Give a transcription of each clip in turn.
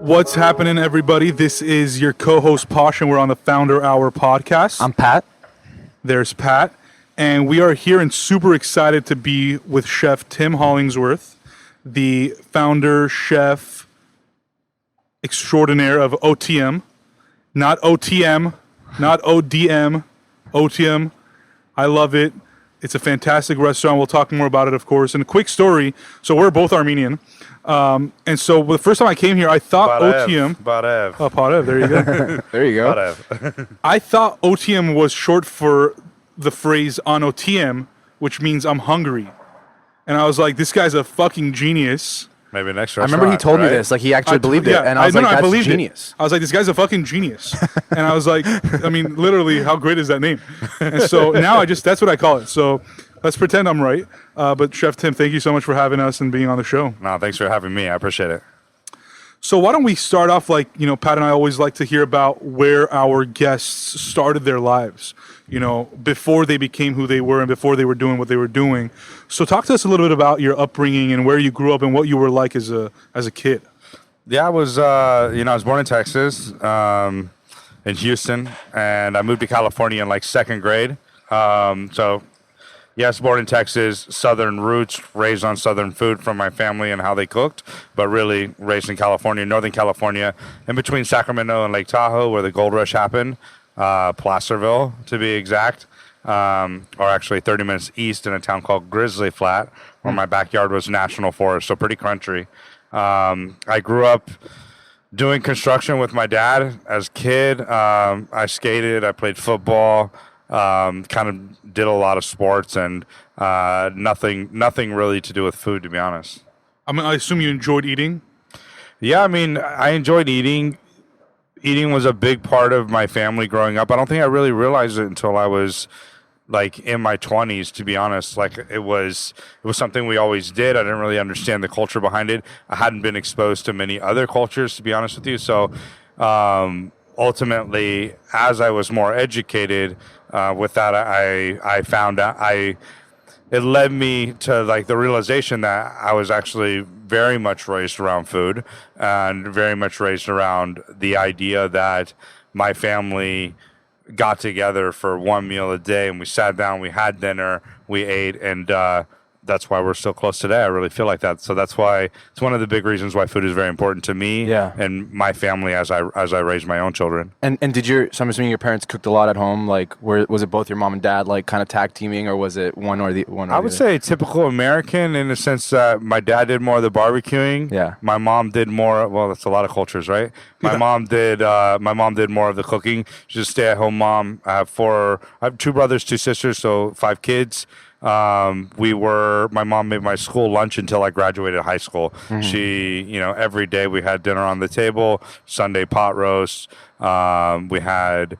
What's happening, everybody? This is your co-host Posh, and we're on the Founder Hour podcast. I'm Pat. There's Pat, and we are here and super excited to be with Chef Tim Hollingsworth, the founder, chef extraordinaire of Otium. Not OTM, not ODM, Otium. I love it. It's a fantastic restaurant. We'll talk more about it, of course. And a quick story. So we're both Armenian. And so the first time I came here, I thought Otium. Badev. Oh, Badev. There you go. There you go. Badev. I thought Otium was short for the phrase on Otium, which means I'm hungry. And I was like, this guy's a fucking genius. Maybe next I restaurant. remember he told me right? this. Like, he actually believed it. And I was like, that's believed genius. I was like, this guy's a fucking genius. And I was like, I mean, literally, how great is that name? And so now that's what I call it. So let's pretend I'm right. But Chef Tim, thank you so much for having us and being on the show. No, thanks for having me. I appreciate it. So why don't we start off like, Pat and I always like to hear about where our guests started their lives, before they became who they were and before they were doing what they were doing. So talk to us a little bit about your upbringing and where you grew up and what you were like as a kid. Yeah, I was, I was born in Texas, in Houston, and I moved to California in like second grade. Yes, born in Texas, Southern roots, raised on Southern food from my family and how they cooked, but really raised in California, Northern California, in between Sacramento and Lake Tahoe, where the gold rush happened, Placerville to be exact, or actually 30 minutes east in a town called Grizzly Flat, where my backyard was national forest, so pretty country. I grew up doing construction with my dad as a kid. I skated, I played football. Kind of did a lot of sports and nothing really to do with food, to be honest. I mean, I assume you enjoyed eating. Yeah, I mean, I enjoyed eating. Eating was a big part of my family growing up. I don't think I really realized it until I was like in my 20s, to be honest. Like it was something we always did. I didn't really understand the culture behind it. I hadn't been exposed to many other cultures, to be honest with you. So ultimately, as I was more educated with that, I found out it led me to like the realization that I was actually very much raised around food and very much raised around the idea that my family got together for one meal a day and we sat down, we had dinner, we ate, and that's why we're still close today. I really feel like that. So that's why it's one of the big reasons why food is very important to me and my family as I raise my own children. And so I'm assuming your parents cooked a lot at home. Like, was it both your mom and dad like kind of tag teaming, or was it one or the one? I would say typical American in the sense that my dad did more of the barbecuing. Yeah. My mom did more. Well, that's a lot of cultures, right? My mom did more of the cooking. She's a stay-at-home mom. I have 2 brothers, 2 sisters, so 5 kids. My mom made my school lunch until I graduated high school. Mm-hmm. She, every day we had dinner on the table, Sunday pot roast. We had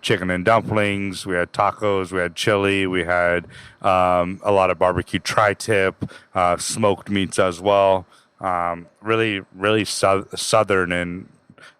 chicken and dumplings. We had tacos. We had chili. We had, a lot of barbecue tri-tip, smoked meats as well. Really, really Southern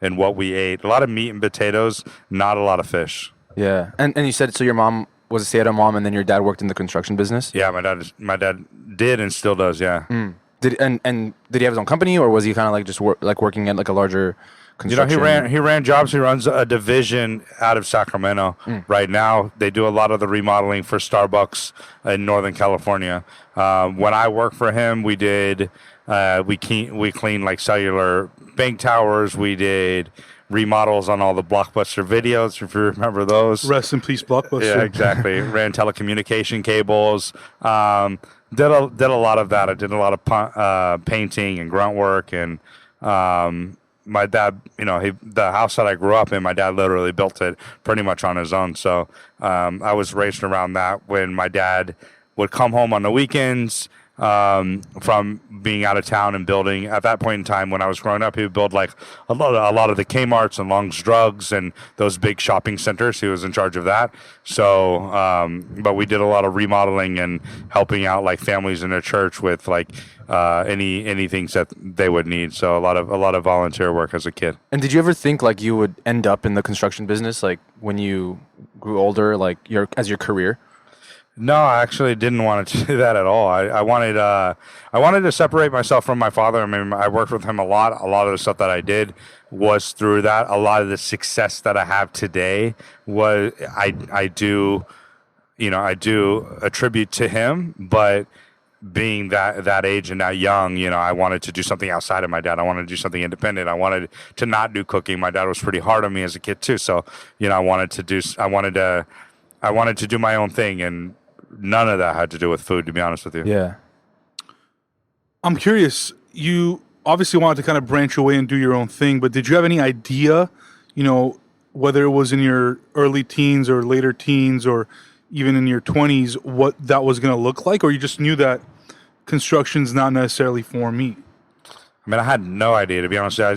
in what we ate. A lot of meat and potatoes, not a lot of fish. Yeah. And you said, so your mom was a stay-at-home mom, and then your dad worked in the construction business? Yeah, my dad did and still does, yeah. Mm. Did he have his own company, or was he kind of like just working at like a larger construction? He ran jobs. He runs a division out of Sacramento. Right now. They do a lot of the remodeling for Starbucks in Northern California. When I worked for him, we did we cleaned like cellular bank towers. We did remodels on all the Blockbuster videos, if you remember those. Rest in peace, Blockbuster. Yeah, exactly. Ran telecommunication cables. Did a lot of that. I did a lot of painting and grunt work. And my dad, the house that I grew up in, my dad literally built it pretty much on his own. So I was raised around that. When my dad would come home on the weekends, from being out of town and building. At that point in time, when I was growing up, he would build like a lot of the Kmart's and Long's Drugs and those big shopping centers. He was in charge of that. So, but we did a lot of remodeling and helping out like families in their church with like any things that they would need. So a lot of volunteer work as a kid. And did you ever think like you would end up in the construction business, like when you grew older, like as your career? No, I actually didn't want to do that at all. I wanted to separate myself from my father. I mean, I worked with him a lot. A lot of the stuff that I did was through that. A lot of the success that I have today was I do, I do attribute to him. But being that age and that young, I wanted to do something outside of my dad. I wanted to do something independent. I wanted to not do cooking. My dad was pretty hard on me as a kid too. So, I wanted to do my own thing, and none of that had to do with food, to be honest with you. Yeah. I'm curious. You obviously wanted to kind of branch away and do your own thing, but did you have any idea, whether it was in your early teens or later teens or even in your 20s, what that was going to look like? Or you just knew that construction's not necessarily for me? I mean, I had no idea, to be honest. I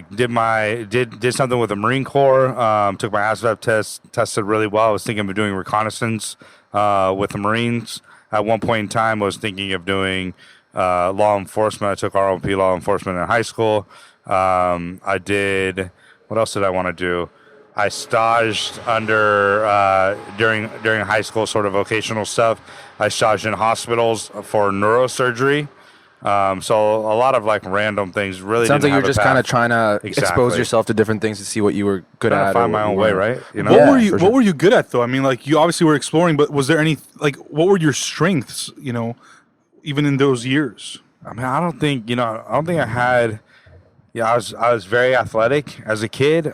did something with the Marine Corps, took my ASVAB test, tested really well. I was thinking of doing reconnaissance with the Marines. At one point in time, I was thinking of doing law enforcement. I took ROP law enforcement in high school. What else did I want to do? I staged during high school, sort of vocational stuff. I staged in hospitals for neurosurgery. So a lot of random things. Really sounds like didn't you're have just a kind of path. trying to expose Exactly. yourself to different things to see what you were good Trying to at. find my own way, right? What were you good at though? I mean, you obviously were exploring, but was there any what were your strengths? Even in those years. I mean, I don't think I had. Yeah, I was very athletic as a kid.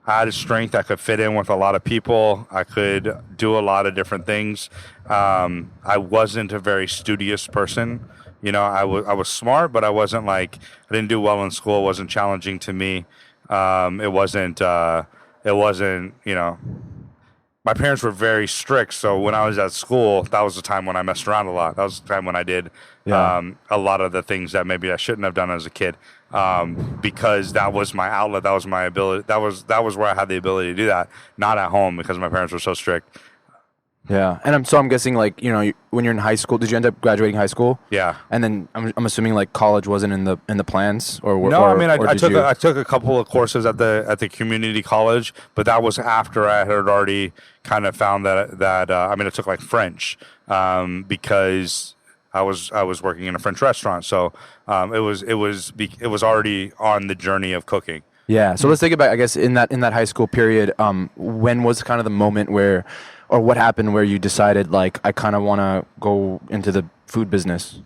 I had a strength that could fit in with a lot of people. I could do a lot of different things. I wasn't a very studious person. I was smart, but I wasn't I didn't do well in school. It wasn't challenging to me. It wasn't, my parents were very strict. So when I was at school, that was the time when I messed around a lot. That was the time when I did a lot of the things that maybe I shouldn't have done as a kid. Because that was my outlet. That was my ability. That was where I had the ability to do that. Not at home because my parents were so strict. Yeah, and I'm guessing when you're in high school, did you end up graduating high school? Yeah. And then I'm assuming college wasn't in the plans or No, I mean I took a couple of courses at the community college, but that was after I had already kind of found that I took French because I was working in a French restaurant, so it was already on the journey of cooking. Yeah. So let's think about, I guess, in that high school period, when was kind of the moment where, or what happened where you decided I kind of want to go into the food business?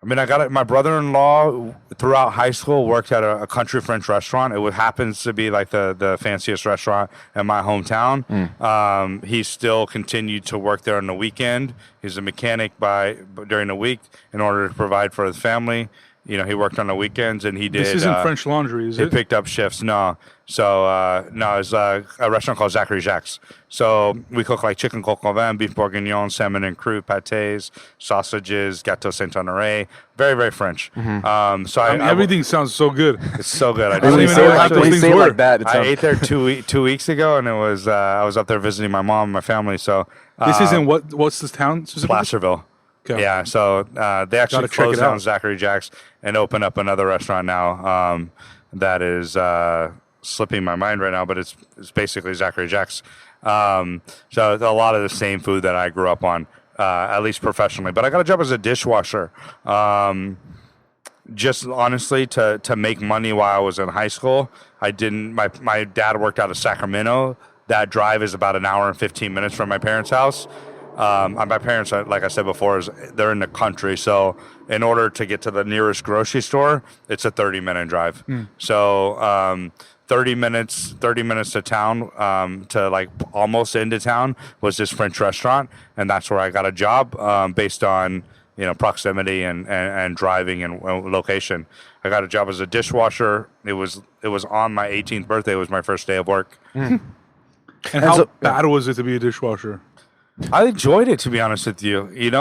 I mean, I got it. My brother-in-law throughout high school worked at a country French restaurant. It happens to be the fanciest restaurant in my hometown. He still continued to work there on the weekend. He's a mechanic during the week in order to provide for his family. He worked on the weekends, and he did. This isn't French Laundry, is it? He picked up shifts. No. So, no, it's a restaurant called Zachary Jacques. So we cook chicken coq au vin, beef bourguignon, salmon and cru, pâtés, sausages, gâteau Saint-Honoré. Very, very French. So everything sounds so good. It's so good. I don't even know what half those things were. I ate there 2 weeks ago, and it was I was up there visiting my mom and my family. So this isn't what's this town? Placerville. Okay. Yeah, so they actually closed down Zachary Jacques and opened up another restaurant now that is slipping my mind right now, but it's basically Zachary Jacques. So it's a lot of the same food that I grew up on, at least professionally. But I got a job as a dishwasher, just honestly to make money while I was in high school. I didn't. My dad worked out of Sacramento. That drive is about an hour and 15 minutes from my parents' house. My parents, like I said before, they're in the country, so in order to get to the nearest grocery store, it's a 30-minute drive. So 30 minutes to town, to almost into town was this French restaurant, and that's where I got a job based on proximity and driving and location. I got a job as a dishwasher. It was on my 18th birthday. It was my first day of work. And how bad was it to be a dishwasher? I enjoyed it, to be honest with you. It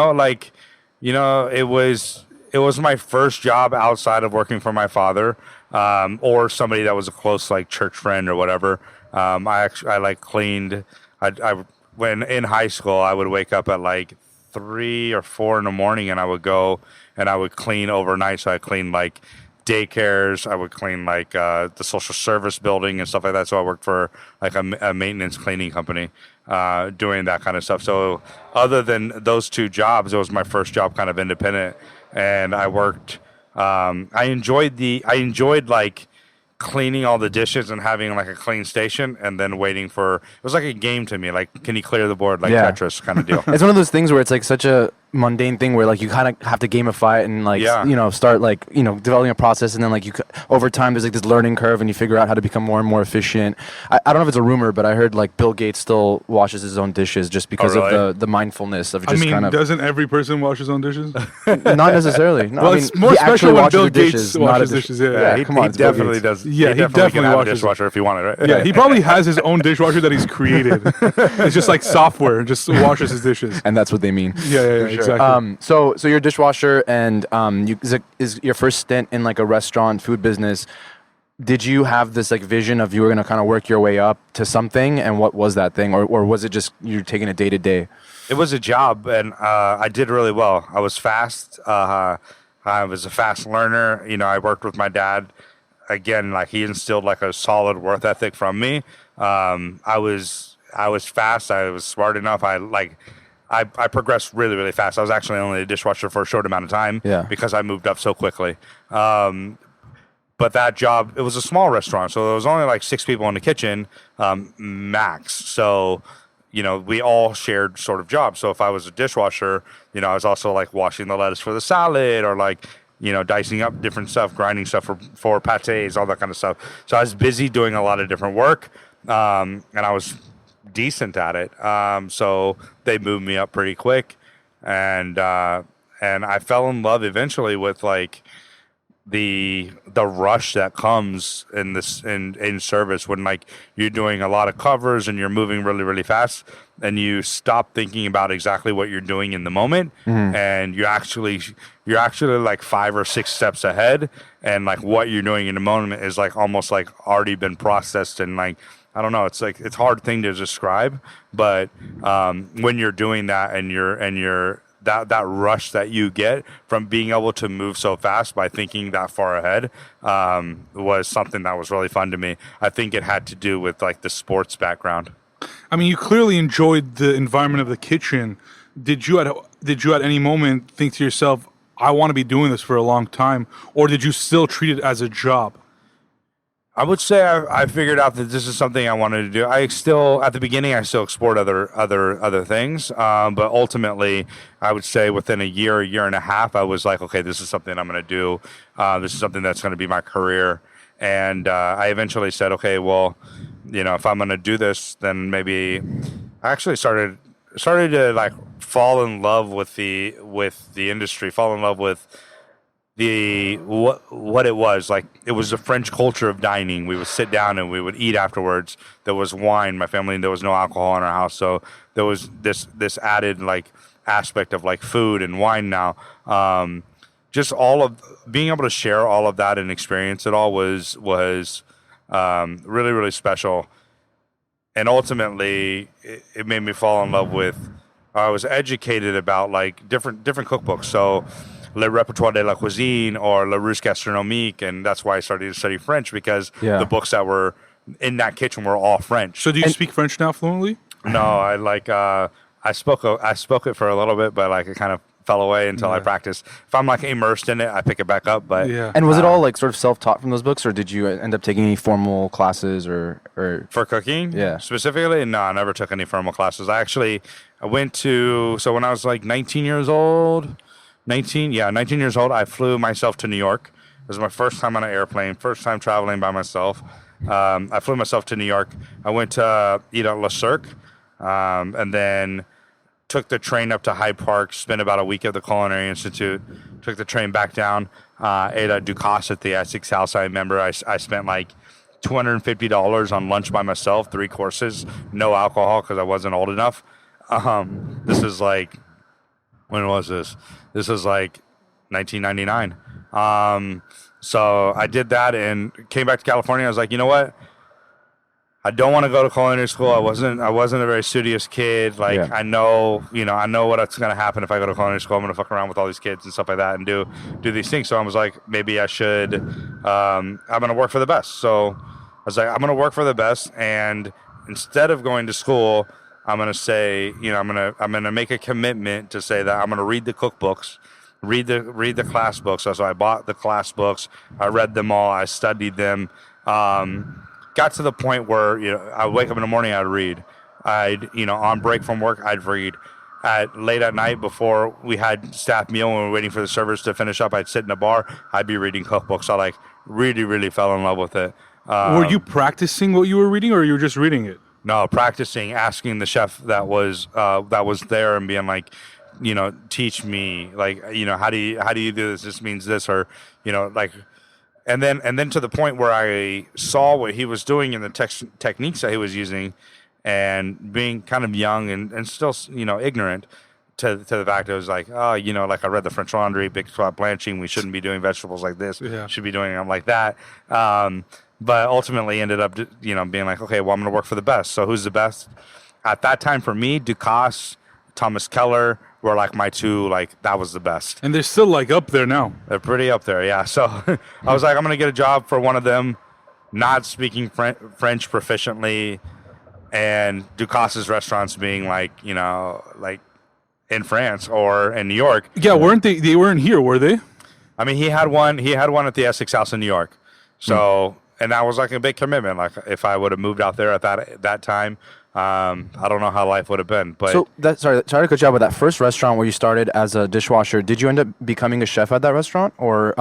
was my first job outside of working for my father, or somebody that was a close church friend or whatever. I cleaned. When in high school, I would wake up at 3 or 4 in the morning, and I would go and I would clean overnight. So I cleaned daycares. I would clean like the social service building and stuff like that. So I worked for like a maintenance cleaning company doing that kind of stuff. So other than those two jobs, it was my first job kind of independent. And I worked, I enjoyed like cleaning all the dishes and having like a clean station and then waiting for, it was like a game to me. Like, can you clear the board? Like Tetris kind of deal. It's one of those things where it's like such a mundane thing where like you kind of have to gamify it and like start like developing a process, and then like over time there's like this learning curve and you figure out how to become more and more efficient. I don't know if it's a rumor, but I heard like Bill Gates still washes his own dishes just because of the mindfulness of just kind of. Doesn't every person wash his own dishes? Not necessarily. No, well, it's more special when Bill Gates washes dishes. Yeah, come on, he definitely does. Yeah, he definitely can have washes a dishwasher if he wanted, right? Yeah, he probably has his own dishwasher that he's created. It's just like software, just washes his dishes. And that's what they mean. Yeah, exactly. So you're a dishwasher, and is your first stint in like a restaurant food business. Did you have this like vision of you were gonna kind of work your way up to something, and what was that thing, or was it just you're taking it day to day? It was a job, and I did really well. I was fast. I was a fast learner. I worked with my dad. Again, like he instilled like a solid work ethic from me. I was fast. I was smart enough. I progressed really, really fast. I was actually only a dishwasher for a short amount of time because I moved up so quickly. But that job, it was a small restaurant, so there was only like 6 people in the kitchen, max. So, we all shared sort of jobs. So if I was a dishwasher, I was also like washing the lettuce for the salad, or like, dicing up different stuff, grinding stuff for pâtés, all that kind of stuff. So I was busy doing a lot of different work, and I was decent at it. So they moved me up pretty quick, and I fell in love eventually with like the rush that comes in this in service when like you're doing a lot of covers and you're moving really, really fast, and you stop thinking about exactly what you're doing in the moment, and you're actually like 5 or 6 steps ahead, and like what you're doing in the moment is like almost like already been processed, and like I don't know, it's like it's a hard thing to describe, but when you're doing that and you're that rush that you get from being able to move so fast by thinking that far ahead was something that was really fun to me. I think it had to do with like the sports background. I mean, you clearly enjoyed the environment of the kitchen. Did you at any moment think to yourself, I want to be doing this for a long time, or did you still treat it as a job? I would say I figured out that this is something I wanted to do. At the beginning, I still explored other things, but ultimately, I would say within a year and a half, I was like, okay, this is something I'm going to do. This is something that's going to be my career. And I eventually said, okay, well, if I'm going to do this, then maybe I actually started to like fall in love with the industry, fall in love with what it was. Like, it was the French culture of dining. We would sit down and we would eat afterwards. There was wine. My family, there was no alcohol in our house, so there was this added like aspect of like food and wine now. Just all of being able to share all of that and experience it all was really, really special. And ultimately it made me fall in love with, I was educated about like different cookbooks. So Le Repertoire de la Cuisine or La Russe Gastronomique, and that's why I started to study French, because the books that were in that kitchen were all French. So do you speak French now fluently? No, I spoke it for a little bit, but like it kind of fell away until I practiced. If I'm like immersed in it, I pick it back up. But And was it all like sort of self-taught from those books, or did you end up taking any formal classes or for cooking? Yeah, specifically, no, I never took any formal classes. I went to, so when I was like 19 years old, I flew myself to New York. It was my first time on an airplane, first time traveling by myself. I flew myself to New York. I went to eat at Le Cirque, and then took the train up to Hyde Park, spent about a week at the Culinary Institute, took the train back down, ate at Ducasse at the Essex House. I remember I spent like $250 on lunch by myself, 3 courses, no alcohol because I wasn't old enough. This is like, when was this? This was like 1999. So I did that and came back to California. I was like, you know what? I don't want to go to culinary school. I wasn't a very studious kid. Like I know what's going to happen if I go to culinary school. I'm going to fuck around with all these kids and stuff like that and do these things. So I was like, maybe I should, I'm going to work for the best. So I was like, I'm going to work for the best. And instead of going to school, I'm going to say, I'm going to make a commitment to say that I'm going to read the cookbooks, read the class books. So I bought the class books. I read them all. I studied them. Got to the point where I wake up in the morning, I'd read. On break from work, I'd read. Late at night before we had staff meal and we were waiting for the servers to finish up, I'd sit in a bar. I'd be reading cookbooks. I really, really fell in love with it. Were you practicing what you were reading, or you were just reading it? No, practicing, asking the chef that was there and being like, teach me, like, how do you do this? This means this, or like. And then to the point where I saw what he was doing and the techniques that he was using, and being kind of young and still ignorant to the fact that it was like, like I read the French Laundry, big spot blanching. We shouldn't be doing vegetables like this. Yeah. Should be doing them like that. But ultimately ended up being like, okay, well, I'm going to work for the best. So who's the best at that time for me? Ducasse, Thomas Keller were like my two, like that was the best. And they're still like up there now. They're pretty up there, yeah. So I was like, I'm going to get a job for one of them, not speaking French proficiently, and Ducasse's restaurants being like, like in France or in New York. Yeah, weren't they? They weren't here, were they? I mean, he had one at the Essex House in New York. So, and that was like a big commitment. Like if I would have moved out there at that time, I don't know how life would have been. But so sorry to cut you off. But that first restaurant where you started as a dishwasher, did you end up becoming a chef at that restaurant, or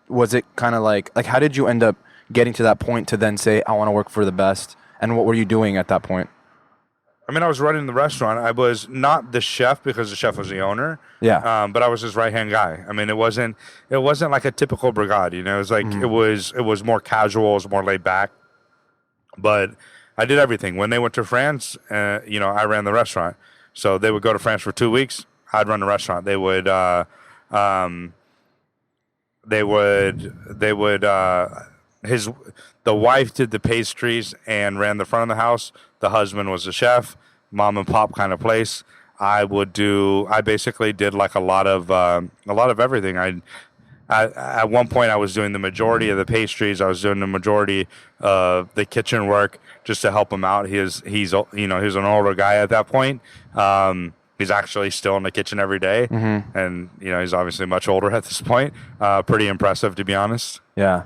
was it kind of like how did you end up getting to that point to then say I want to work for the best? And what were you doing at that point? I mean, I was running the restaurant. I was not the chef because the chef was the owner. Yeah. But I was his right-hand guy. I mean, it wasn't like a typical brigade. It was like it was more casual, it was more laid back. But I did everything. When they went to France, I ran the restaurant. So they would go to France for 2 weeks. I'd run the restaurant. They would the wife did the pastries and ran the front of the house. The husband was the chef, mom and pop kind of place. I basically did like a lot of everything. At one point I was doing the majority of the pastries. I was doing the majority of the kitchen work just to help him out. He's an older guy at that point. He's actually still in the kitchen every day. Mm-hmm. And he's obviously much older at this point. Pretty impressive, to be honest. Yeah.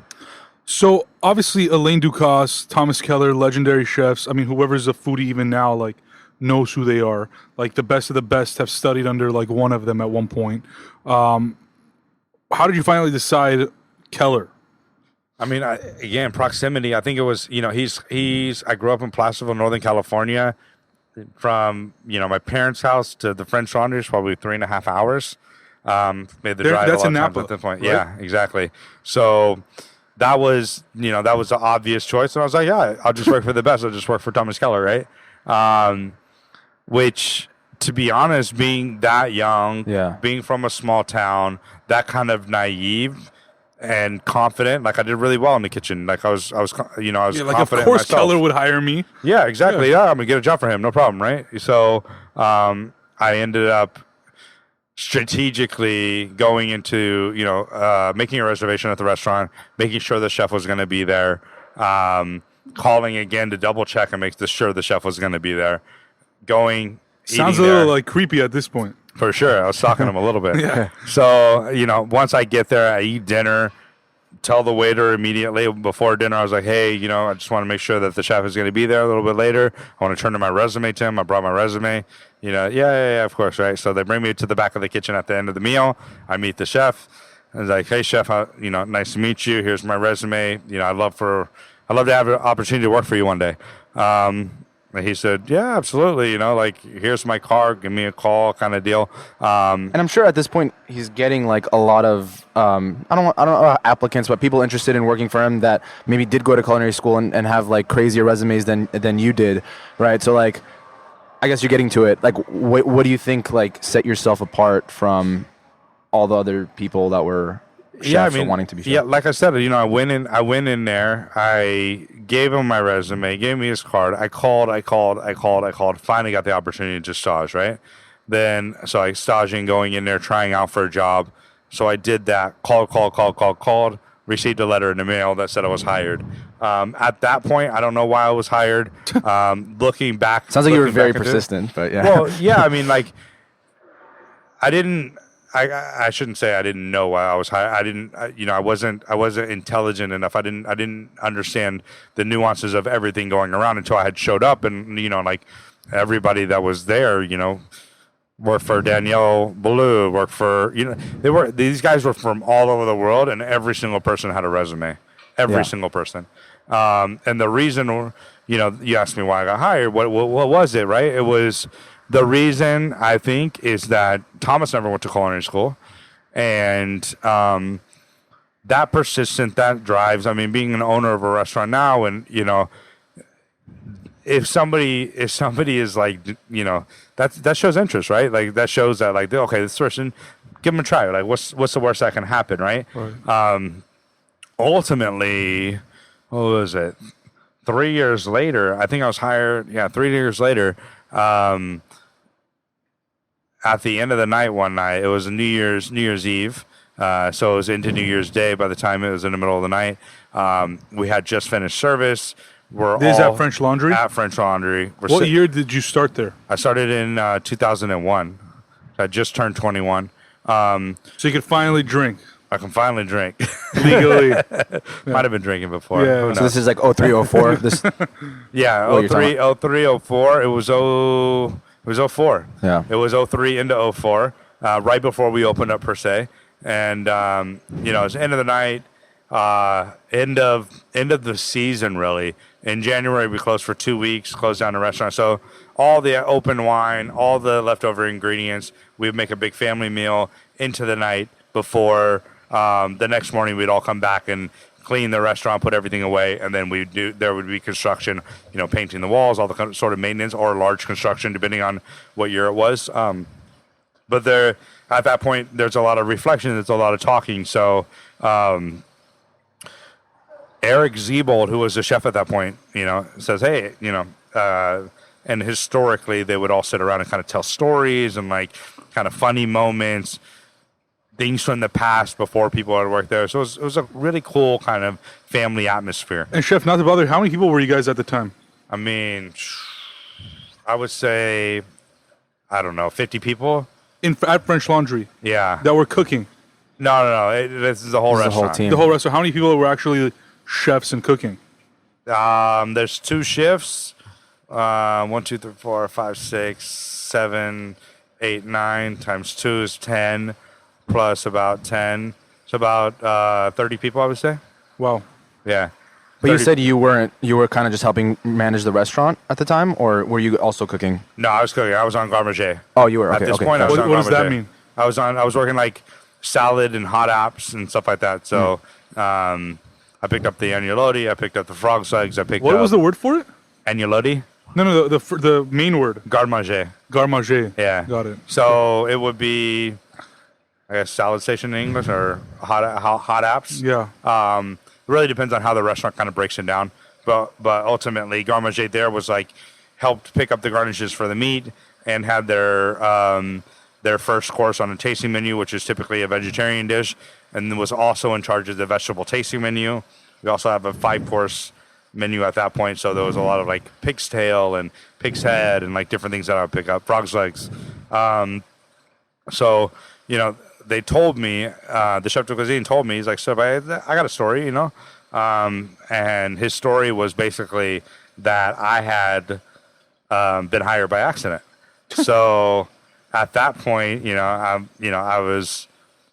So obviously Alain Ducasse, Thomas Keller, legendary chefs. I mean, whoever's a foodie even now, like, knows who they are. Like the best of the best have studied under like one of them at one point. How did you finally decide Keller? I mean, again, proximity. I think it was, I grew up in Placerville, Northern California. From, my parents' house to the French Laundry is probably 3.5 hours. Made the drive that's a lot in of times Napa, at that point. right? Yeah, exactly. So that was the obvious choice. And I was like, yeah, I'll just work for the best. I'll just work for Thomas Keller, right? Which, to be honest, being that young, being from a small town, that kind of naive and confident, like I did really well in the kitchen. Like I was confident in myself. Of course Keller would hire me. Yeah, exactly. Yeah, I'm gonna get a job for him, no problem, right? So I ended up strategically going into making a reservation at the restaurant, making sure the chef was going to be there, calling again to double check and make sure the chef was going to be there. Sounds a little like creepy at this point. For sure. I was stalking him a little bit. Yeah. So, once I get there, I eat dinner, tell the waiter immediately before dinner, I was like, hey, I just want to make sure that the chef is going to be there a little bit later. I want to turn to my resume to him. I brought my resume. Yeah, of course, right? So they bring me to the back of the kitchen at the end of the meal. I meet the chef. I was like, hey, chef, nice to meet you. Here's my resume. I'd love to have an opportunity to work for you one day. And he said, yeah, absolutely. Here's my card. Give me a call kind of deal. And I'm sure at this point he's getting like a lot of, I don't know applicants, but people interested in working for him that maybe did go to culinary school and have like crazier resumes than you did. Right. So like, I guess you're getting to it. Like, what do you think like set yourself apart from all the other people that were chefs or wanting to be chefs? Yeah, like I said, I went in there. I gave him my resume, gave me his card. I called. Finally got the opportunity to stage, right? Then, so I staging, going in there, trying out for a job. So I did that, called, received a letter in the mail that said I was hired. At that point, I don't know why I was hired. Looking back. Sounds like you were very persistent, but yeah. Well, yeah, I mean, like, I shouldn't say I didn't know why I was hired. I wasn't intelligent enough. I didn't understand the nuances of everything going around until I had showed up, and like everybody that was there, worked for Danielle Ballou, worked for these guys were from all over the world, and every single person had a resume. Every single person. And the reason, you asked me why I got hired. What was it? Right? It was. The reason, I think, is that Thomas never went to culinary school, and that persistence, that drives. I mean, being an owner of a restaurant now, and if somebody is like, that shows interest, right? Like that shows that, like, okay, this person, give them a try. Like, what's the worst that can happen, right? Ultimately, what was it? 3 years later, I think I was hired. Yeah, 3 years later. At the end of the night, one night, it was New Year's Eve, so it was into New Year's Day. By the time it was in the middle of the night, we had just finished service. This is at French Laundry? At French Laundry. What year did you start there? I started in 2001. I just turned 21. So you could finally drink. I can finally drink. Legally. Might have been drinking before. Yeah. So this is like 03, 04? This... Yeah, 03, 04. It was 04. Yeah. It was 03 into 04, right before we opened up per se. And, it's end of the night, end of the season, really. In January, we closed for 2 weeks, closed down the restaurant. So all the open wine, all the leftover ingredients, we would make a big family meal into the night before the next morning we'd all come back and clean the restaurant, put everything away, and then there would be construction, painting the walls, all the sort of maintenance or large construction, depending on what year it was. But there, at that point, there's a lot of reflection, there's a lot of talking. So Eric Ziebold, who was the chef at that point, says, hey, and historically they would all sit around and kind of tell stories and like kind of funny moments, things from the past before people had worked there. So it was a really cool kind of family atmosphere. And Chef, not to bother, how many people were you guys at the time? I mean, I would say, I don't know, 50 people. At French Laundry? Yeah. That were cooking? No. This is the whole restaurant. The whole team. The whole restaurant. How many people were actually chefs and cooking? There's 2 shifts. 1, 2, 3, 4, 5, 6, 7, 8, 9 times 2 is 10. Plus about 10. It's about 30 people, I would say. Wow. Yeah. But you said you were kind of just helping manage the restaurant at the time, or were you also cooking? No, I was cooking. I was on garde manger. Oh, you were? Okay, at this point, I was on what does garde that manger. mean? I was working like salad and hot apps and stuff like that. So I picked up the agnolotti, I picked up the frog's legs, What was the word for it? Agnolotti. No, the main word. Garde manger. Garde manger. Yeah. Got it. So it would be, I guess, salad station in English or hot apps. Yeah. It really depends on how the restaurant kind of breaks it down. But ultimately, garde manger there was like helped pick up the garnishes for the meat and had their first course on a tasting menu, which is typically a vegetarian dish, and was also in charge of the vegetable tasting menu. We also have a 5-course menu at that point, so there was a lot of like pig's tail and pig's head and like different things that I would pick up, frog's legs. So they told me, the Chef de Cuisine told me, he's like, so I got a story, and his story was basically that I had been hired by accident. So at that point, I was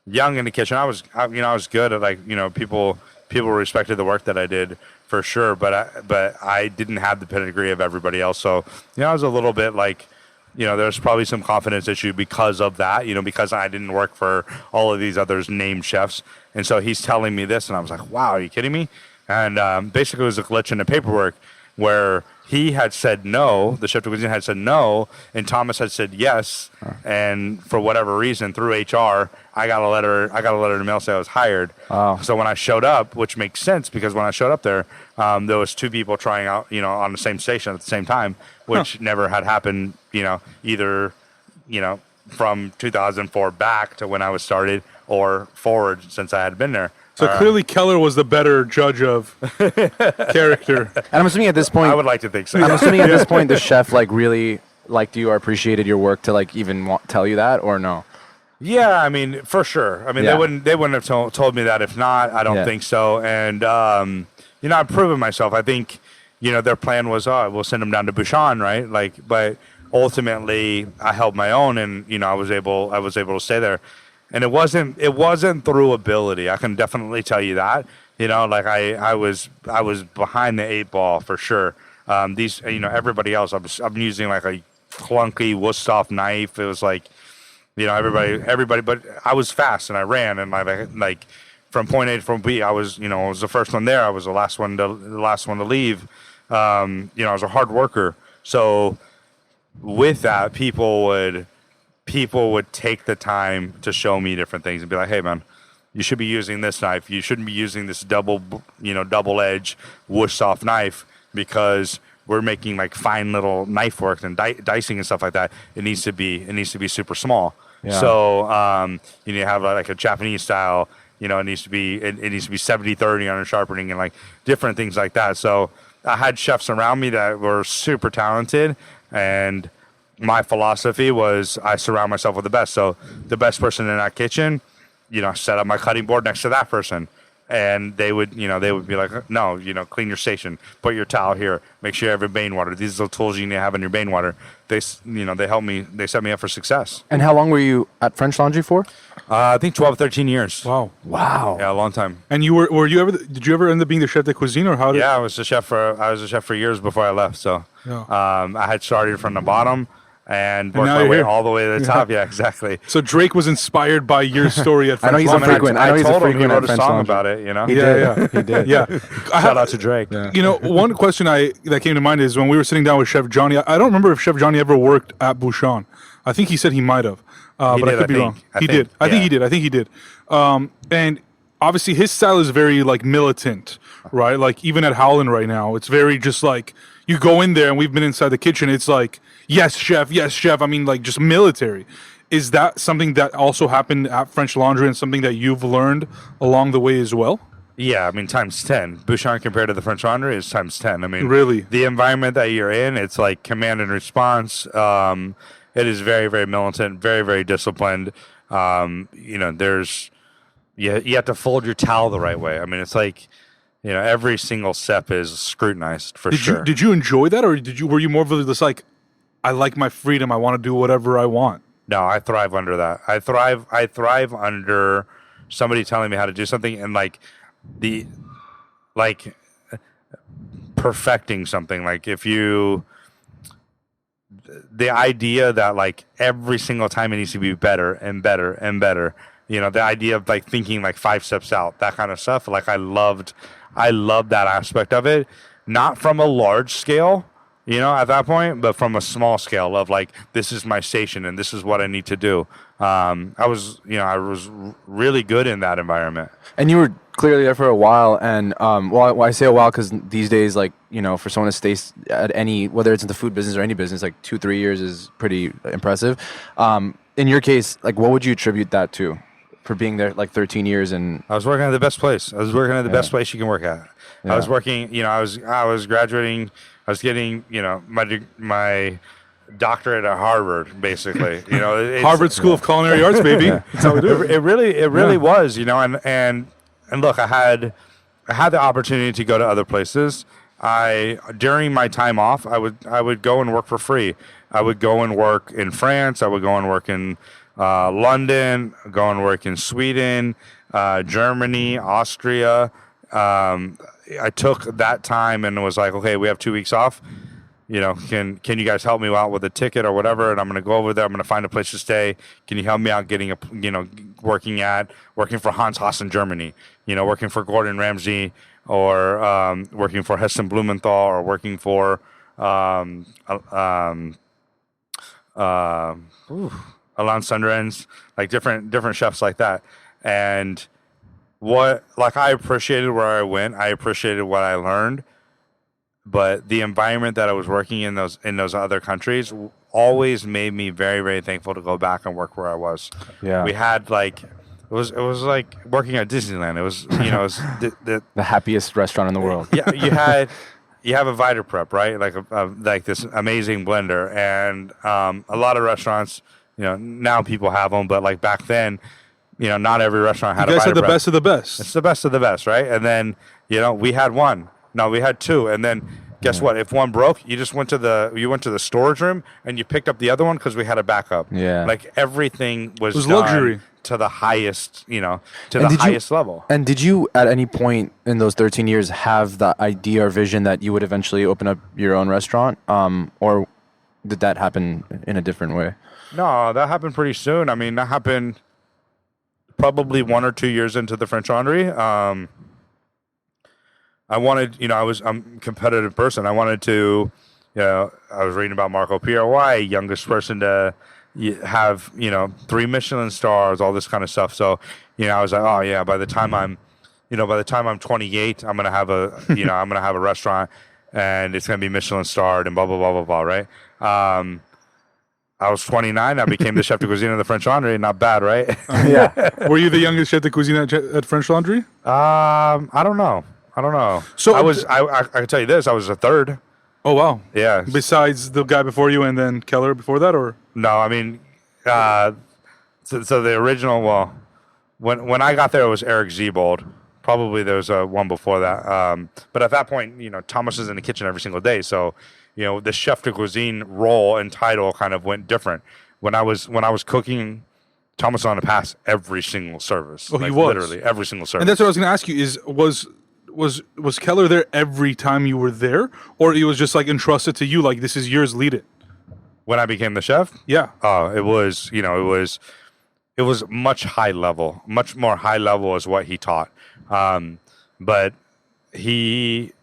young in the kitchen. I was good at like, people respected the work that I did for sure, but I didn't have the pedigree of everybody else. So, I was a little bit like, there's probably some confidence issue because of that, because I didn't work for all of these others named chefs. And so he's telling me this, and I was like, wow, are you kidding me? And basically it was a glitch in the paperwork where he had said no. The Chef de Cuisine had said no, and Thomas had said yes. And for whatever reason, through HR, I got a letter in the mail saying I was hired. Oh. So when I showed up, which makes sense because when I showed up there was 2 people trying out, on the same station at the same time, which never had happened, either, from 2004 back to when I was started or forward since I had been there. So clearly Keller was the better judge of character. And I'm assuming at this point, I would like to think so. I'm assuming at this point the chef like really liked you or appreciated your work to like even tell you that, or no? Yeah, I mean, for sure. I mean, they wouldn't have told me that if not. I don't think so. And I've proven myself. I think their plan was, we'll send them down to Bouchon, right? Like, but ultimately I held my own, and I was able to stay there. And it wasn't through ability. I can definitely tell you that. Like I was behind the 8 ball for sure. These everybody else, I'm using like a clunky Wusthof knife. It was like everybody, but I was fast and I ran, and like from point A to point B, I was the first one there. I was the last one to leave. I was a hard worker. So with that, people would take the time to show me different things and be like, hey man, you should be using this knife. You shouldn't be using this double-edged Wusthof knife, because we're making like fine little knife work and dicing and stuff like that. It needs to be super small. Yeah. So you have like a Japanese style. It needs to be 70-30 on the sharpening and like different things like that. So I had chefs around me that were super talented, and my philosophy was I surround myself with the best. So the best person in that kitchen, set up my cutting board next to that person. And they would be like, no, clean your station, put your towel here, make sure you have your bane water. These are the tools you need to have in your bane water. They helped me, they set me up for success. And how long were you at French Laundry for? I think 12, 13 years. Wow. Yeah, a long time. And did you ever end up being the chef de cuisine, or how did? Yeah, I was a chef for years before I left. So I had started from the bottom and worked my way all the way to the top. Yeah, exactly. So Drake was inspired by your story at French I know he's Laundry. a frequent. I told him he wrote a song about it. He did. He did. Yeah. Shout out to Drake. Yeah. One question that came to mind is when we were sitting down with Chef Johnny. I don't remember if Chef Johnny ever worked at Bouchon. I think he said he might have, but I could be wrong. He did. I think he did. And obviously his style is very like militant, right? Like even at Howland right now, it's very just like you go in there, and we've been inside the kitchen. It's like, yes, chef. I mean, like just military. Is that something that also happened at French Laundry, and something that you've learned along the way as well? Yeah, I mean, times 10. Bouchon compared to the French Laundry is times 10. I mean, really, the environment that you're in, it's like command and response. It is very, very militant, very, very disciplined. There's you have to fold your towel the right way. I mean, it's like, every single step is scrutinized for sure. Did you enjoy that, or were you more of this like, I like my freedom, I want to do whatever I want? No, I thrive under that. I thrive under somebody telling me how to do something, and perfecting something. Like the idea that like every single time it needs to be better and better and better. The idea of like thinking like 5 steps out, that kind of stuff. Like I loved that aspect of it, not from a large scale, at that point, but from a small scale of like, this is my station and this is what I need to do. I was really good in that environment. And you were clearly there for a while. And I say a while because these days, like, for someone to stay at any, whether it's in the food business or any business, like 2-3 years is pretty impressive. In your case, like, what would you attribute that to? For being there like 13 years, and I was working at the best place. I was working at the best place you can work at. Yeah. I was working, I was graduating. I was getting, my doctorate at Harvard, basically. Harvard School of Culinary Arts, baby. That's how we do it. It really was, and look, I had the opportunity to go to other places. During my time off, I would go and work for free. I would go and work in France. I would go and work in London, go and work in Sweden, Germany, Austria. I took that time and was like, okay, we have 2 weeks off. Can you guys help me out with a ticket or whatever? And I'm going to go over there. I'm going to find a place to stay. Can you help me out getting working for Hans Haas in Germany, working for Gordon Ramsay, or working for Heston Blumenthal, or working for Alain Sundrens, like different chefs like that. And I appreciated where I went. I appreciated what I learned, but the environment that I was working in those other countries always made me very, very thankful to go back and work where I was. Yeah, we had like it was like working at Disneyland. It was it was the happiest restaurant in the world. Yeah, you have a Vita Prep, right? Like this amazing blender, and a lot of restaurants, now people have them, but like back then, not every restaurant had a Vita Prep. You guys had the best of the best. It's the best of the best, right? And then we had one. No, we had two, and then guess what? If one broke, you just went to the storage room and you picked up the other one because we had a backup. Yeah, like everything was done luxury to the highest, to the highest level. And did you, at any point in those 13 years, have the idea or vision that you would eventually open up your own restaurant, or did that happen in a different way? No, that happened pretty soon. I mean, that happened probably 1 or 2 years into the French Laundry. I wanted, I'm a competitive person. I wanted to, I was reading about Marco Pierre, youngest person to have, 3 Michelin stars, all this kind of stuff. So, I was like, oh yeah, by the time I'm 28, I'm going to have a, I'm going to have a restaurant and it's going to be Michelin starred and blah, blah, blah, blah, blah. Right. I was 29. I became the chef de cuisine of the French Laundry. Not bad, right? Yeah. Were you the youngest chef de cuisine at French Laundry? I don't know. So I can tell you this. I was a third. Oh, wow. Yeah. Besides the guy before you and then Keller before that, or? No, I mean, so the original, when I got there, it was Eric Ziebold. Probably there was one before that. But at that point, Thomas is in the kitchen every single day. So, the chef de cuisine role and title kind of went different. When I was cooking, Thomas was on the pass every single service. Oh, he was? Literally every single service. And that's what I was going to ask you was Keller there every time you were there, or it was just like entrusted to you, like this is yours, lead it? When I became the chef? Yeah. It was, it was much more high level is what he taught. But he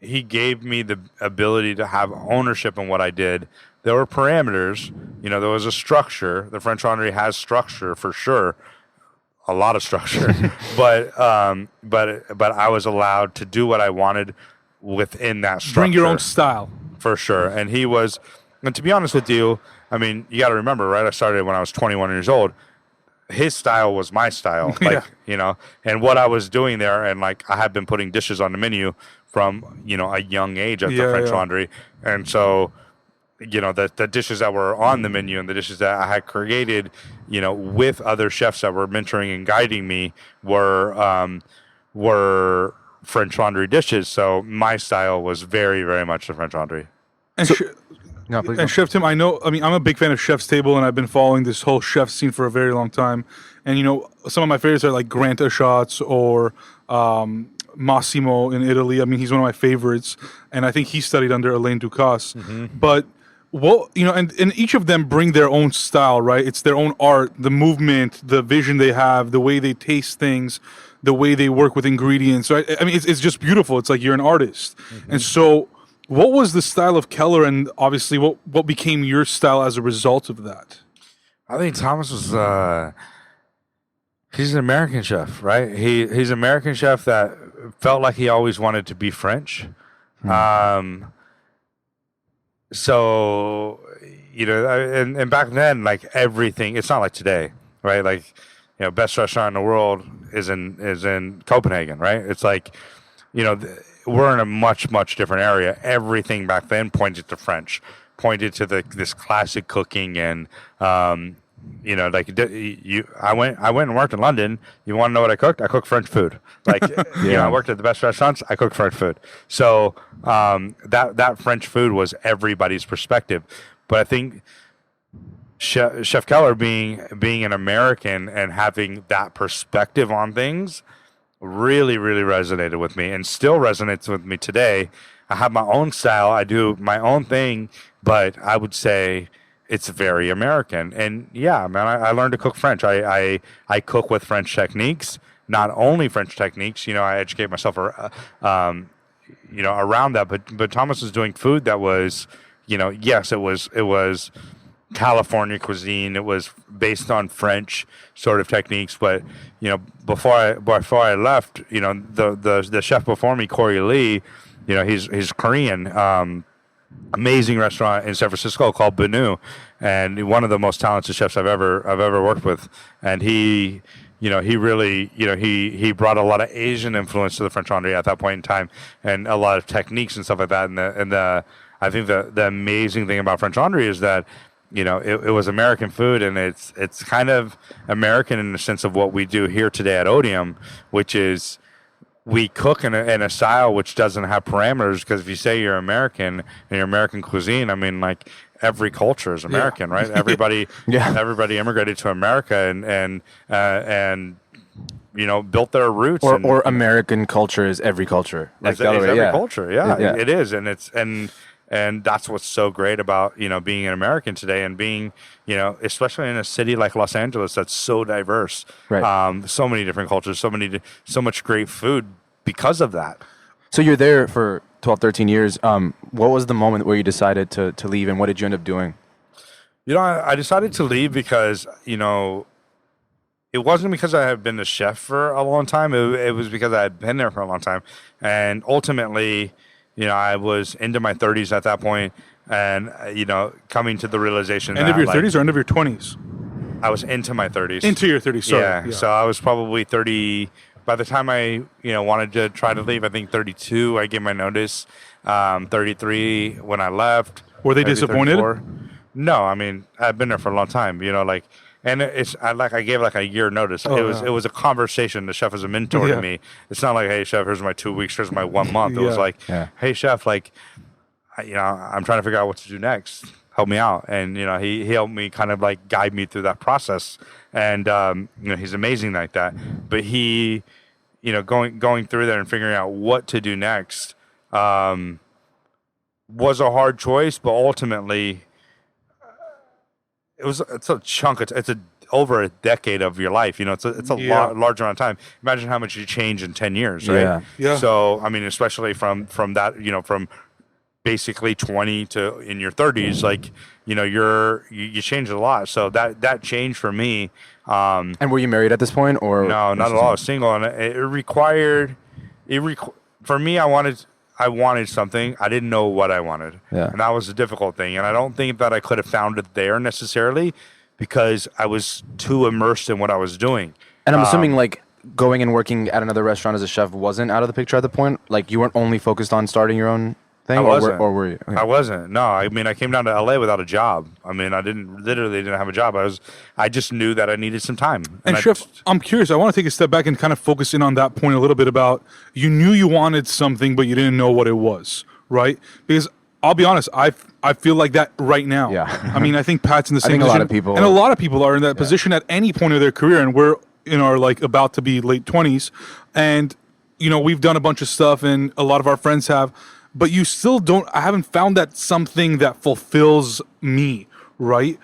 gave me the ability to have ownership in what I did. There were parameters, there was a structure. The French Laundry has structure for sure. A lot of structure, but I was allowed to do what I wanted within that structure. Bring your own style. For sure. And to be honest with you, I mean, you got to remember, right? I started when I was 21 years old. His style was my style, and what I was doing there. And like, I had been putting dishes on the menu from, a young age at the French Laundry. And so, the dishes that were on the menu and the dishes that I had created, with other chefs that were mentoring and guiding me were French Laundry dishes. So my style was very, very much the French Laundry. And, Chef Tim, I'm a big fan of Chef's Table, and I've been following this whole chef scene for a very long time. And, some of my favorites are like Grant Aschatz or Massimo in Italy. I mean, he's one of my favorites. And I think he studied under Alain Ducasse. Mm-hmm. But and each of them bring their own style, right? It's their own art, the movement, the vision they have, the way they taste things, the way they work with ingredients. Right? I mean, it's just beautiful. It's like you're an artist. Mm-hmm. And so what was the style of Keller, and obviously what became your style as a result of that? I think Thomas was he's an American chef, right? He's an American chef that felt like he always wanted to be French. Mm-hmm. So, and back then, like everything, it's not like today, right? Like, best restaurant in the world is in Copenhagen, right? It's like, we're in a much, much different area. Everything back then pointed to French, pointed to this classic cooking, and I went and worked in London. You want to know what I cooked? I cooked French food. Like, I worked at the best restaurants. I cooked French food. So that French food was everybody's perspective. But I think Chef Keller being an American and having that perspective on things really, really resonated with me, and still resonates with me today. I have my own style. I do my own thing, but I would say it's very American. And yeah, man, I learned to cook French. I cook with French techniques, not only French techniques. I educate myself. around that. But Thomas was doing food that was, yes, it was California cuisine. It was based on French sort of techniques. But before I left, the chef before me, Corey Lee, he's Korean. Amazing restaurant in San Francisco called Benu, and one of the most talented chefs I've ever worked with. And he really, he brought a lot of Asian influence to the French Laundry at that point in time, and a lot of techniques and stuff like that. And I think the amazing thing about French Laundry is that, it was American food, and it's kind of American in the sense of what we do here today at Otium, which is we cook in a style which doesn't have parameters. Because if you say you're American and you're American cuisine, I mean, like, every culture is American, right? Everybody, everybody immigrated to America and built their roots. Or American culture is every culture. Like it's every culture, it is, and that's what's so great about being an American today, and being especially in a city like Los Angeles that's so diverse, right? So many different cultures, so much great food because of that. So you're there for 12, 13 years. What was the moment where you decided to leave, and what did you end up doing? I decided to leave because it wasn't because I had been a chef for a long time. It was because I had been there for a long time, and ultimately, I was into my 30s at that point, and coming to the realization end of your 30s or end of your 20s. I was into my 30s. Into your 30s, sorry. Yeah. So I was probably 30 by the time I wanted to try to leave. I think 32. I gave my notice. 33 when I left. Were they disappointed? 34. No, I mean, I've been there for a long time. And I gave like a year notice. It was a conversation. The chef was a mentor to me. It's not like, hey chef, here's my 2 weeks, here's my 1 month. It was like, hey chef, like, I'm trying to figure out what to do next. Help me out. And he helped me kind of like guide me through that process. And he's amazing like that. But he, going through there and figuring out what to do next, was a hard choice. But ultimately, it's a chunk. It's over a decade of your life. It's a large amount of time. Imagine how much you change in 10 years, right? Yeah. So I mean, especially from that, from basically 20 to in your 30s, like you changed a lot. So that changed for me. And were you married at this point, or no? Not at all. I was single, and it required for me. I wanted something. I didn't know what I wanted. Yeah. And that was a difficult thing. And I don't think that I could have found it there necessarily because I was too immersed in what I was doing. And I'm assuming like going and working at another restaurant as a chef wasn't out of the picture at the point? Like you weren't only focused on starting your own thing? I wasn't. Or were you? Okay. I wasn't. No, I mean, I came down to LA without a job. I mean, I literally didn't have a job. I just knew that I needed some time. And Chef, I'm curious. I want to take a step back and kind of focus in on that point a little bit about you knew you wanted something, but you didn't know what it was, right? Because I'll be honest, I feel like that right now. Yeah. I mean, I think Pat's in the same position. A lot of people are in that position at any point of their career, and we're in our like about to be late 20s, and we've done a bunch of stuff, and a lot of our friends have. But you still I haven't found that something that fulfills me, right?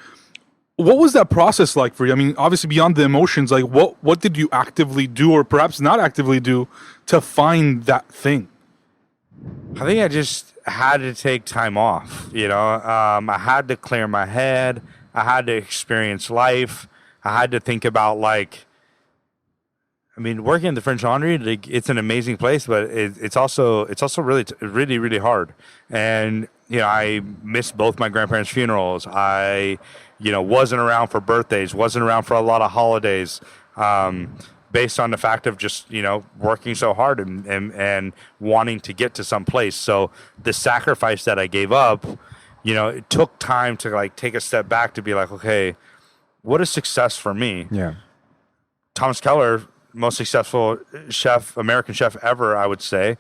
What was that process like for you? I mean, obviously beyond the emotions, like what did you actively do or perhaps not actively do to find that thing? I think I just had to take time off, I had to clear my head. I had to experience life. I had to think about working in the French Laundry, it's an amazing place, but it's also really, really, really hard. And, I missed both my grandparents' funerals. I, wasn't around for birthdays, wasn't around for a lot of holidays, based on the fact of just, working so hard and wanting to get to some place. So the sacrifice that I gave up, it took time to take a step back to be like, okay, what is success for me? Yeah. Thomas Keller, most successful chef, American chef ever, I would say.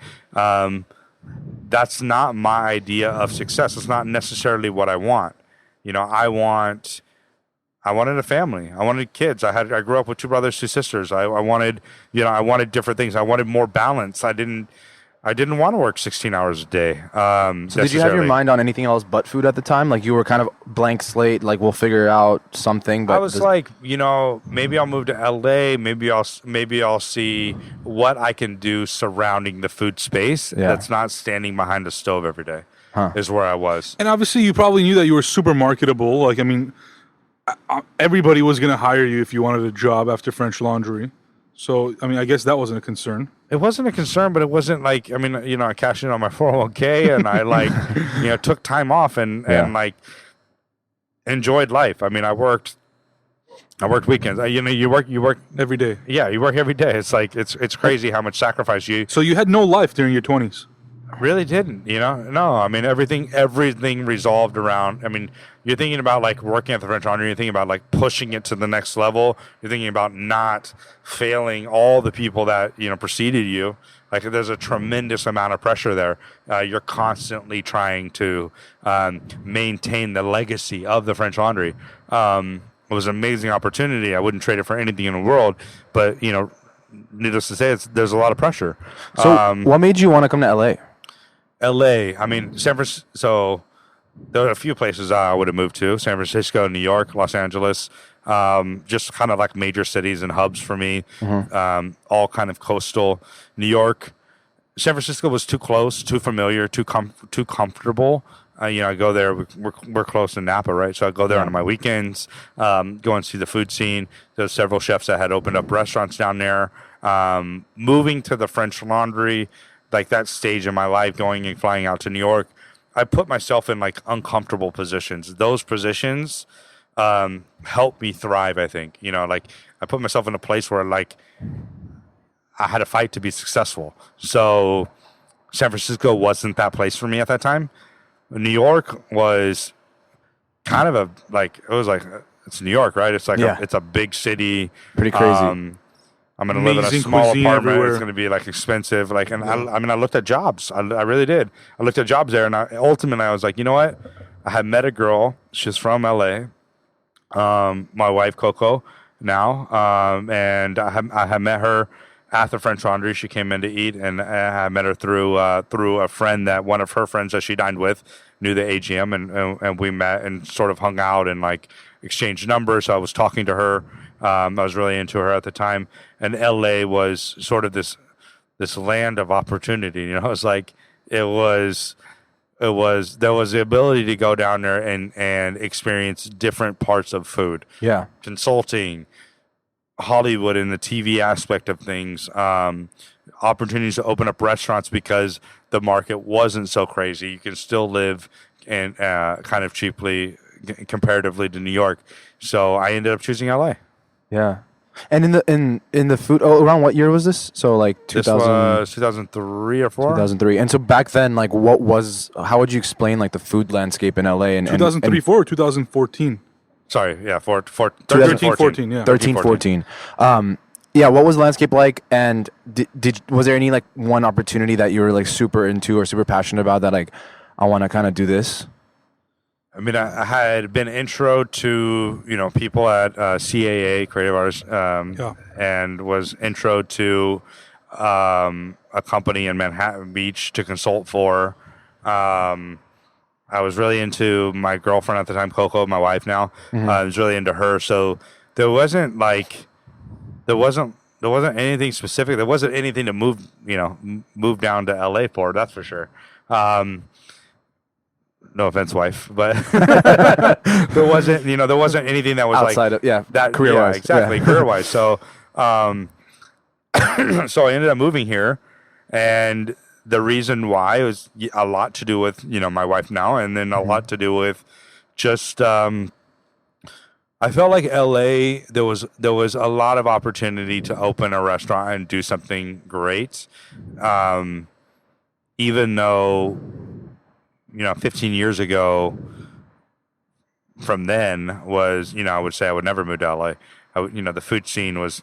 That's not my idea of success. It's not necessarily what I want. I wanted a family. I wanted kids. I grew up with 2 brothers, 2 sisters. I wanted different things. I wanted more balance. I I didn't want to work 16 hours a day. So did you have your mind on anything else but food at the time? Like you were kind of blank slate, like we'll figure out something. But I was like, maybe I'll move to LA. Maybe I'll see what I can do surrounding the food space that's not standing behind a stove every day. Is where I was. And obviously, you probably knew that you were super marketable. Like, I mean, everybody was going to hire you if you wanted a job after French Laundry. So, I mean, I guess that wasn't a concern. It wasn't a concern, but it wasn't like, I mean, I cashed in on my 401k and I took time off and like enjoyed life. I mean, I worked weekends. You work Every day. Yeah, you work every day. It's like, it's crazy how much sacrifice you. So you had no life during your 20s? Really didn't, No, I mean, everything resolved around, I mean, you're thinking about like working at the French Laundry, you're thinking about like pushing it to the next level. You're thinking about not failing all the people that, preceded you. Like there's a tremendous amount of pressure there. You're constantly trying to maintain the legacy of the French Laundry. It was an amazing opportunity. I wouldn't trade it for anything in the world, but, needless to say, there's a lot of pressure. So what made you want to come to LA? LA, I mean, San Francisco. So there are a few places I would have moved to: San Francisco, New York, Los Angeles. Just kind of like major cities and hubs for me. All kind of coastal. New York, San Francisco was too close, too familiar, too comfortable. I go there. We're close to Napa, right? So I go there on my weekends, go and see the food scene. There's several chefs that had opened up restaurants down there. Moving to the French Laundry, like that stage in my life, going and flying out to New York, I put myself in like uncomfortable positions. Those positions helped me thrive, I think. Like I put myself in a place where like I had to fight to be successful. So San Francisco wasn't that place for me at that time. New York was kind of it's New York, right? It's like it's a big city. Pretty crazy. I'm going to live in a small apartment. Everywhere. It's going to be like expensive. Like, and I looked at jobs. I really did. I looked at jobs there, and ultimately I was like, you know what? I had met a girl. She's from LA. My wife Coco now, and I had met her at the French Laundry. She came in to eat, and I met her through a friend that one of her friends that she dined with knew the AGM, and we met and sort of hung out and like exchanged numbers. So I was talking to her. I was really into her at the time, and LA was sort of this land of opportunity. It was like there was the ability to go down there and experience different parts of food. Yeah, consulting, Hollywood and the TV aspect of things, opportunities to open up restaurants because the market wasn't so crazy. You can still live and kind of cheaply comparatively to New York. So I ended up choosing LA. Yeah. And in the food, around what year was this? So like 2000, this was 2003 or 4. 2003. And so back then, like how would you explain like the food landscape in LA? And 2003, 4 or 2014? Sorry, yeah, 13, 14, yeah. 13, 14. Yeah, what was the landscape like? And was there any like one opportunity that you were like super into or super passionate about that like, I want to kind of do this? I mean, I had been intro to, people at CAA, Creative Artists, and was intro to a company in Manhattan Beach to consult for. I was really into my girlfriend at the time, Coco, my wife now. I was really into her. So there wasn't anything specific. There wasn't anything to move down to LA for, that's for sure. No offense, wife, but there wasn't anything that was outside like of that career-wise. Exactly, career-wise. So, so I ended up moving here, and the reason why was a lot to do with my wife now, and then a lot to do with just I felt like LA there was a lot of opportunity to open a restaurant and do something great, even though 15 years ago from then was I would say I would never move to LA. The food scene was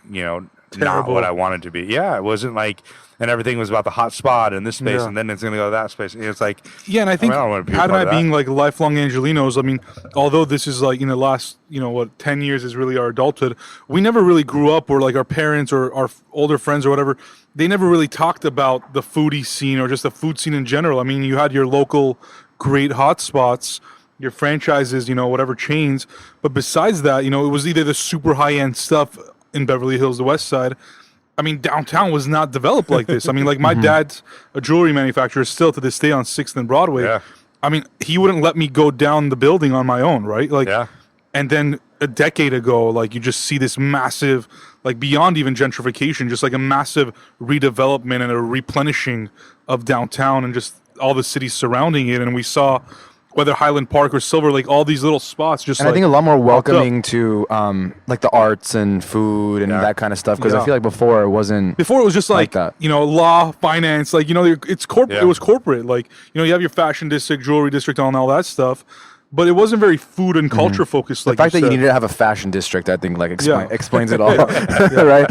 not what I wanted to be. Yeah, it wasn't like, and everything was about the hot spot in this space, and then it's going to go to that space. And it's like, and I think I don't want to be Pat and I part of being that. like lifelong Angelinos, I mean, although this is like, last, 10 years is really our adulthood, we never really grew up where like our parents or our older friends or whatever, they never really talked about the foodie scene or just the food scene in general. I mean, you had your local great hot spots, your franchises, whatever chains. But besides that, it was either the super high-end stuff in Beverly Hills, the West Side. I mean, downtown was not developed like this. I mean, like my dad's a jewelry manufacturer still to this day on 6th and Broadway. Yeah. I mean, he wouldn't let me go down the building on my own, right? Like, Yeah. And then a decade ago, like you just see this massive, like beyond even gentrification, just like a massive redevelopment and a replenishing of downtown and just all the cities surrounding it. And we saw whether Highland Park or Silver Lake, all these little spots just and I think a lot more welcoming to like the arts and food and that kind of stuff, because I feel like before it wasn't. Before it was just like that. Law, finance, like it's corporate. It was corporate. Like you have your fashion district, jewelry district, and all that stuff. But it wasn't very food and culture focused. The Like fact that said. you needed to have a fashion district, I think, like explains it all, right?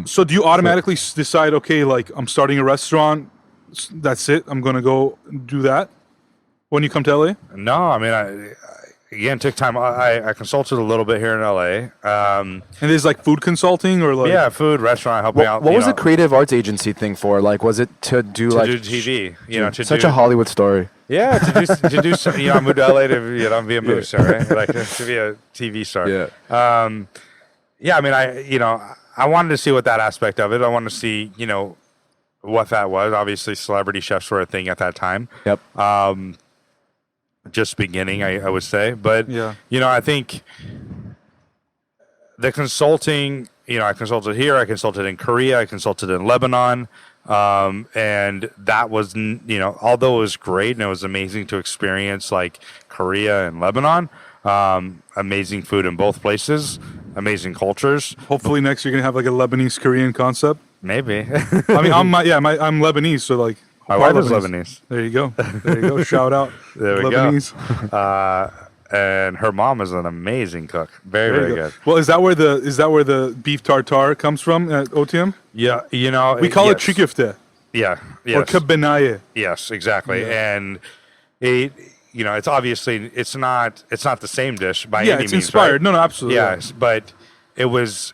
So do you automatically decide, okay, like I'm starting a restaurant, that's it, I'm going to go do that when you come to LA? No, I mean, again, took time. I consulted a little bit here in LA. And there's like food consulting or like... Yeah, food, restaurant, helping out. What was the creative arts agency thing for? Like, was it to do to like do TV? such a Hollywood story. Yeah, to do some, I moved to LA to be a movie star, right? Like to be a TV star. Yeah. Yeah, I mean, I wanted to see what that aspect of it. I wanted to see, what that was. Obviously, celebrity chefs were a thing at that time. Yep. Just beginning, I would say. But, I think the consulting, I consulted here, I consulted in Korea, I consulted in Lebanon. And that was, although it was great and it was amazing to experience like Korea and Lebanon, amazing food in both places, amazing cultures. Hopefully next year you're going to have like a Lebanese Korean concept. Maybe. I mean, I'm Lebanese, so like... My wife is Lebanese. There you go. Shout out. There we Lebanese. go. And her mom is an amazing cook. Very, very good. Well, is that where the beef tartare comes from at Otium? Yeah, we call it chikifte. Yeah, yes. Or kabenaye. Yes, exactly. Yeah. And it, it's obviously it's not the same dish by any means. Yeah, it's inspired. Right? No, absolutely. Yes, but it was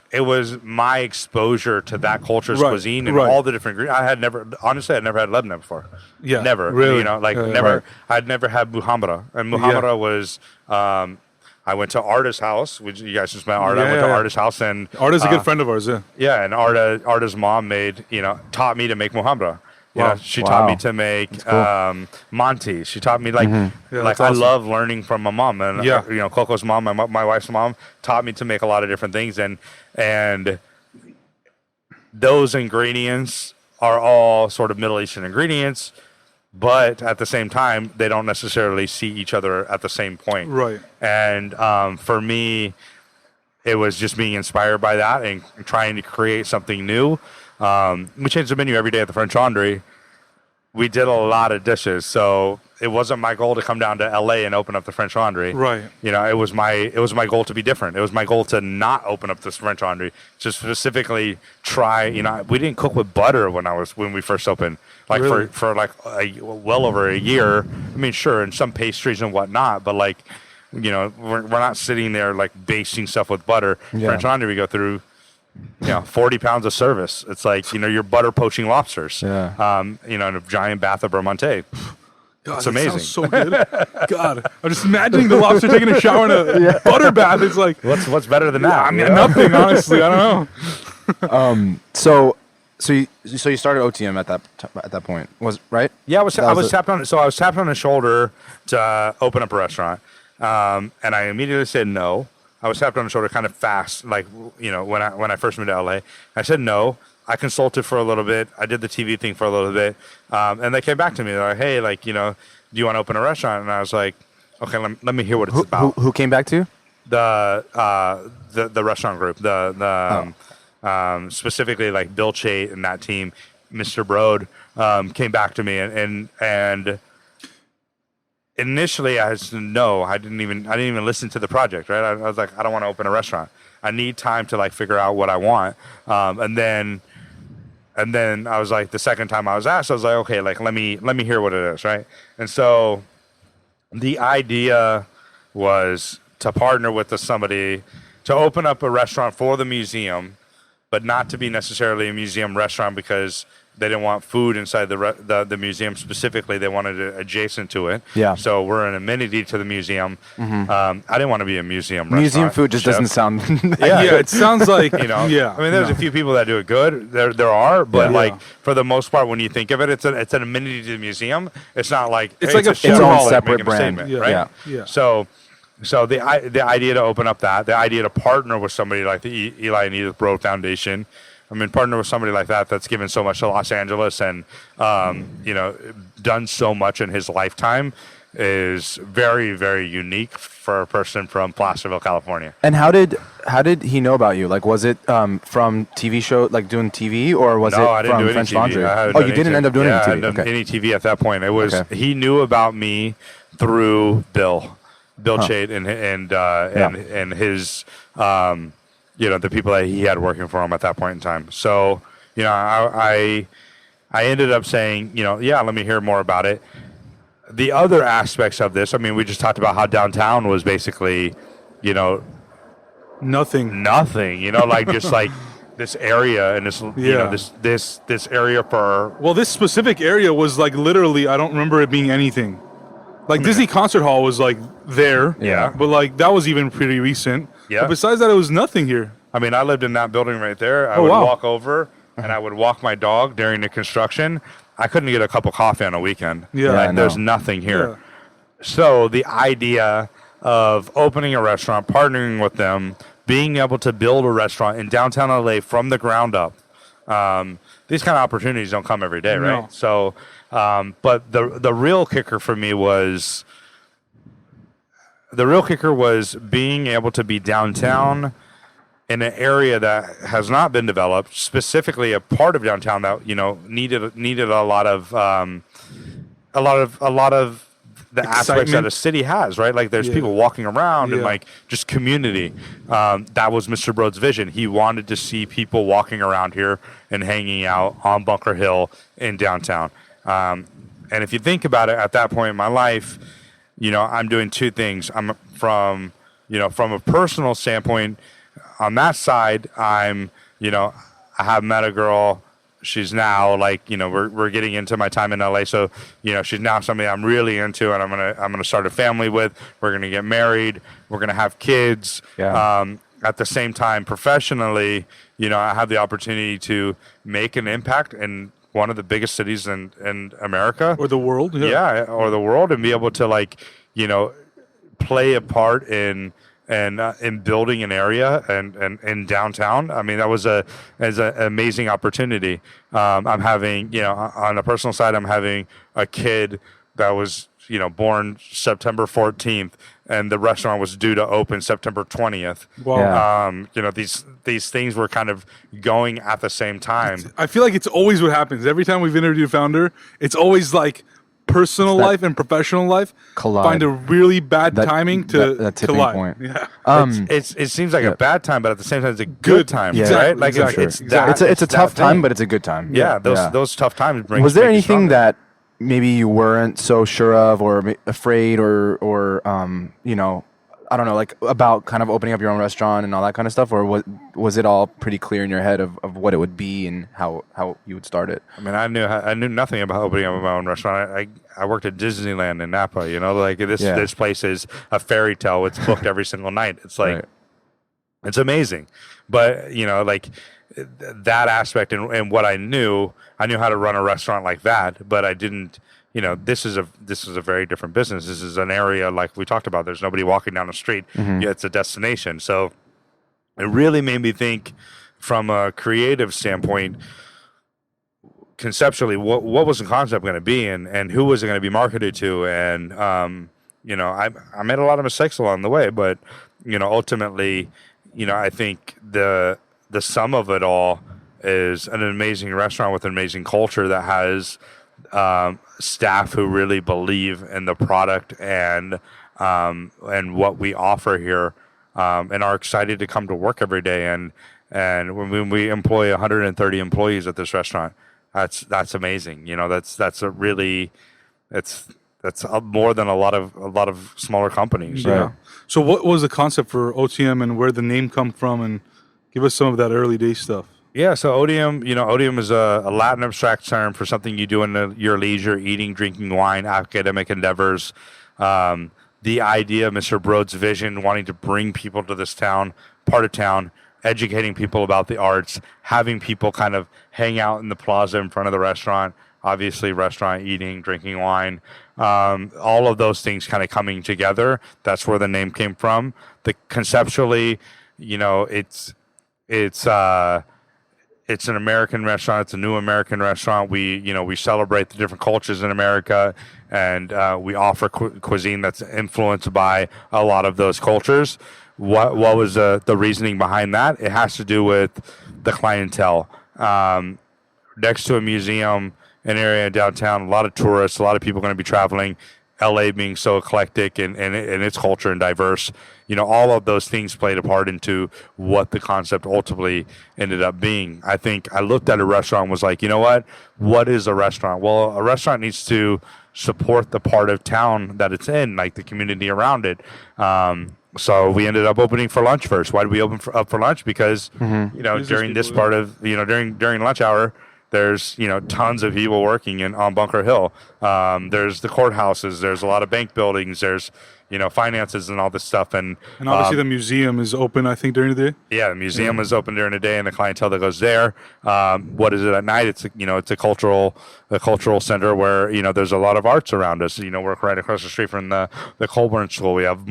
my exposure to that culture's cuisine and all the different ingredients. I'd never had Lebanon before. Yeah, never. Really? Never. Right. I'd never had muhammara, and muhammara was. I went to Arda's house, which you guys just met Arda. I went to Arda's house, and Arda's a good friend of ours. Yeah. Yeah, and Arda's mom taught me to make muhammara. She taught me to make Monty. She taught me awesome. I love learning from my mom, and Coco's mom, my wife's mom, taught me to make a lot of different things, and those ingredients are all sort of Middle Eastern ingredients, but at the same time they don't necessarily see each other at the same point. Right. And for me, it was just being inspired by that and trying to create something new. We changed the menu every day at the French Laundry. We did a lot of dishes, so it wasn't my goal to come down to LA and open up the French Laundry. Right. It was my goal to be different. It was my goal to not open up this French Laundry, to specifically try. We didn't cook with butter when we first opened. Like really? for well over a year. I mean, sure, and some pastries and whatnot, but we're not sitting there like basting stuff with butter. Yeah. French Laundry, we go through 40 pounds of service. It's like, you're butter poaching lobsters. Yeah. In a giant bath of Vermonte. God, it's amazing. Sounds so good. God, I'm just imagining the lobster taking a shower in a butter bath. It's like, what's better than that? I mean, nothing, honestly. I don't know. So you started Otium at that point, was right? Yeah, I was tapped on the shoulder to open up a restaurant, and I immediately said no. I was tapped on the shoulder kind of fast, when I first moved to LA. I said no. I consulted for a little bit. I did the TV thing for a little bit, and they came back to me. They're like, "Hey, do you want to open a restaurant?" And I was like, "Okay, let me hear what it's about." Who came back to you? The restaurant group, specifically like Bill Chait and that team, Mr. Broad, came back to me and initially I said no. I didn't even listen to the project. Right. I was like, I don't want to open a restaurant. I need time to like figure out what I want. And then I was like, the second time I was asked, I was like, okay, like let me hear what it is. Right. And so the idea was to partner with somebody to open up a restaurant for the museum, but not to be necessarily a museum restaurant because they didn't want food inside the museum specifically. They wanted it adjacent to it. Yeah. So we're an amenity to the museum. Mm-hmm. I didn't want to be a museum Museum food just doesn't sound. Yeah, it sounds like Yeah. I mean, there's a few people that do it good. There are, but like for the most part, when you think of it, it's an amenity to the museum. It's not like it's like its own separate brand, right? Yeah. So the idea to open up the idea to partner with somebody like the Eli and Edith Broad Foundation. I mean, partner with somebody like that's given so much to Los Angeles and, done so much in his lifetime is very, very unique for a person from Placerville, California. And how did he know about you? Like, was it from TV show, like doing TV, or was it I didn't from do French TV. Laundry? You didn't end up doing any TV? I hadn't done any TV at that point. It was he knew about me through Bill Chait and his the people that he had working for him at that point in time. So I ended up saying let me hear more about it. The other aspects of this, I mean, we just talked about how downtown was basically nothing. Like just like this area and this area for. Well, this specific area was like literally, I don't remember it being anything. Like Disney Concert Hall was like there, but like that was even pretty recent. Yeah. But besides that, it was nothing here. I mean, I lived in that building right there. I would walk over and I would walk my dog during the construction. I couldn't get a cup of coffee on a weekend. Yeah, there's nothing here. Yeah. So the idea of opening a restaurant, partnering with them, being able to build a restaurant in downtown LA from the ground up. These kind of opportunities don't come every day, right? No. So, but the real kicker for me was being able to be downtown in an area that has not been developed, specifically a part of downtown that needed a lot of the aspects that a city has, right? Like there's people walking around and like just community. That was Mr. Broad's vision. He wanted to see people walking around here and hanging out on Bunker Hill in downtown. And if you think about it, at that point in my life, I'm doing two things. I'm from a personal standpoint. On that side, I have met a girl. She's now we're getting into my time in LA. So, she's now somebody I'm really into and I'm going to start a family with. We're going to get married. We're going to have kids. Yeah. At the same time, professionally, I have the opportunity to make an impact in one of the biggest cities in America. Or the world. Yeah. Or the world, and be able to play a part in building an area and in downtown. I mean, that was an amazing opportunity. I'm having, on the personal side, I'm having a kid that was, born September 14th, and the restaurant was due to open September 20th. Wow. Yeah. These things were kind of going at the same time. I feel like it's always what happens. Every time we've interviewed a founder, it's always like personal life and professional life collide. Find a really bad timing to that tipping collide. Point. Yeah. It seems like a bad time, but at the same time, it's a good time, right? Like it's a tough time, but it's a good time. Yeah, those tough times bring. Was there anything that maybe you weren't so sure of, or afraid, or I don't know, like about kind of opening up your own restaurant and all that kind of stuff, or was it all pretty clear in your head of what it would be and how you would start it? I mean, I knew nothing about opening up my own restaurant. I worked at Disneyland in Napa. This place is a fairy tale. It's booked every single night. It's like it's amazing, but that aspect and what I knew how to run a restaurant like that, but I didn't. This is a very different business. This is an area like we talked about. There's nobody walking down the street. Mm-hmm. It's a destination. So it really made me think from a creative standpoint, conceptually, what was the concept going to be and who was it going to be marketed to? And, I made a lot of mistakes along the way, but, ultimately, I think the sum of it all is an amazing restaurant with an amazing culture that has, staff who really believe in the product and what we offer here, and are excited to come to work every day. And when we employ 130 employees at this restaurant, that's amazing. That's a really, that's more than a lot of smaller companies. Yeah. So what was the concept for Otium, and where did the name come from? And give us some of that early day stuff. Yeah, so Otium is a Latin abstract term for something you do in your leisure, eating, drinking wine, academic endeavors. The idea, Mr. Broad's vision, wanting to bring people to this part of town, educating people about the arts, having people kind of hang out in the plaza in front of the restaurant, obviously restaurant, eating, drinking wine, all of those things kind of coming together. That's where the name came from. Conceptually, it's an American restaurant. It's a new American restaurant. We celebrate the different cultures in America, and we offer cuisine that's influenced by a lot of those cultures. What was the reasoning behind that? It has to do with the clientele. Next to a museum, an area downtown, a lot of tourists, a lot of people going to be traveling. LA being so eclectic and its culture and diverse, all of those things played a part into what the concept ultimately ended up being. I think I looked at a restaurant and was like, what is a restaurant? Well, a restaurant needs to support the part of town that it's in, like the community around it. So we ended up opening for lunch first. Why did we open up for lunch? Because, during this part of, during lunch hour, there's, tons of people working on Bunker Hill. There's the courthouses. There's a lot of bank buildings. There's, finances and all this stuff. And obviously the museum is open, I think, during the day. Yeah, the museum is open during the day, and the clientele that goes there. What is it at night? It's it's a cultural center where there's a lot of arts around us. We're right across the street from the Colburn School. We have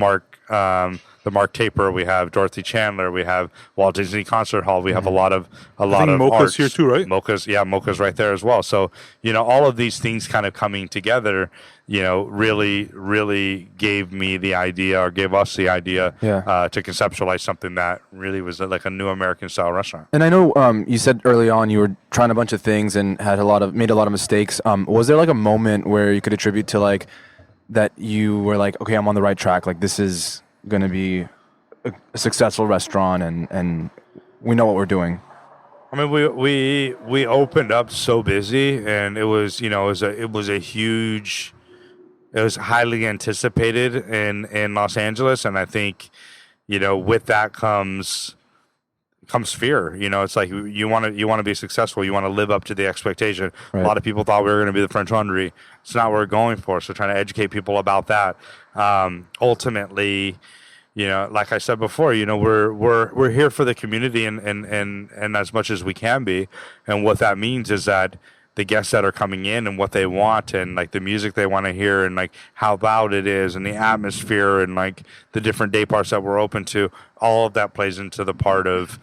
the Mark Taper, we have Dorothy Chandler, we have Walt Disney Concert Hall. We have a lot of Mocha's arts here too, right? Mocha's right there as well. So all of these things kind of coming together, really gave me the idea, or gave us the idea, to conceptualize something that really was like a new American style restaurant. And I know you said early on you were trying a bunch of things and made a lot of mistakes. Was there like a moment where you could attribute to like that you were like, okay, I'm on the right track, like this is going to be a successful restaurant, and we know what we're doing? I mean, we opened up so busy, and it was highly anticipated in Los Angeles, and I think with that comes fear. It's like you want to be successful, you want to live up to the expectation. Right. A lot of people thought we were going to be the French Laundry. It's not what we're going for. So trying to educate people about that. Ultimately, like I said before, we're here for the community and as much as we can be. And what that means is that the guests that are coming in and what they want, and like the music they want to hear, and like how loud it is, and the atmosphere, and like the different day parts that we're open to, all of that plays into the part of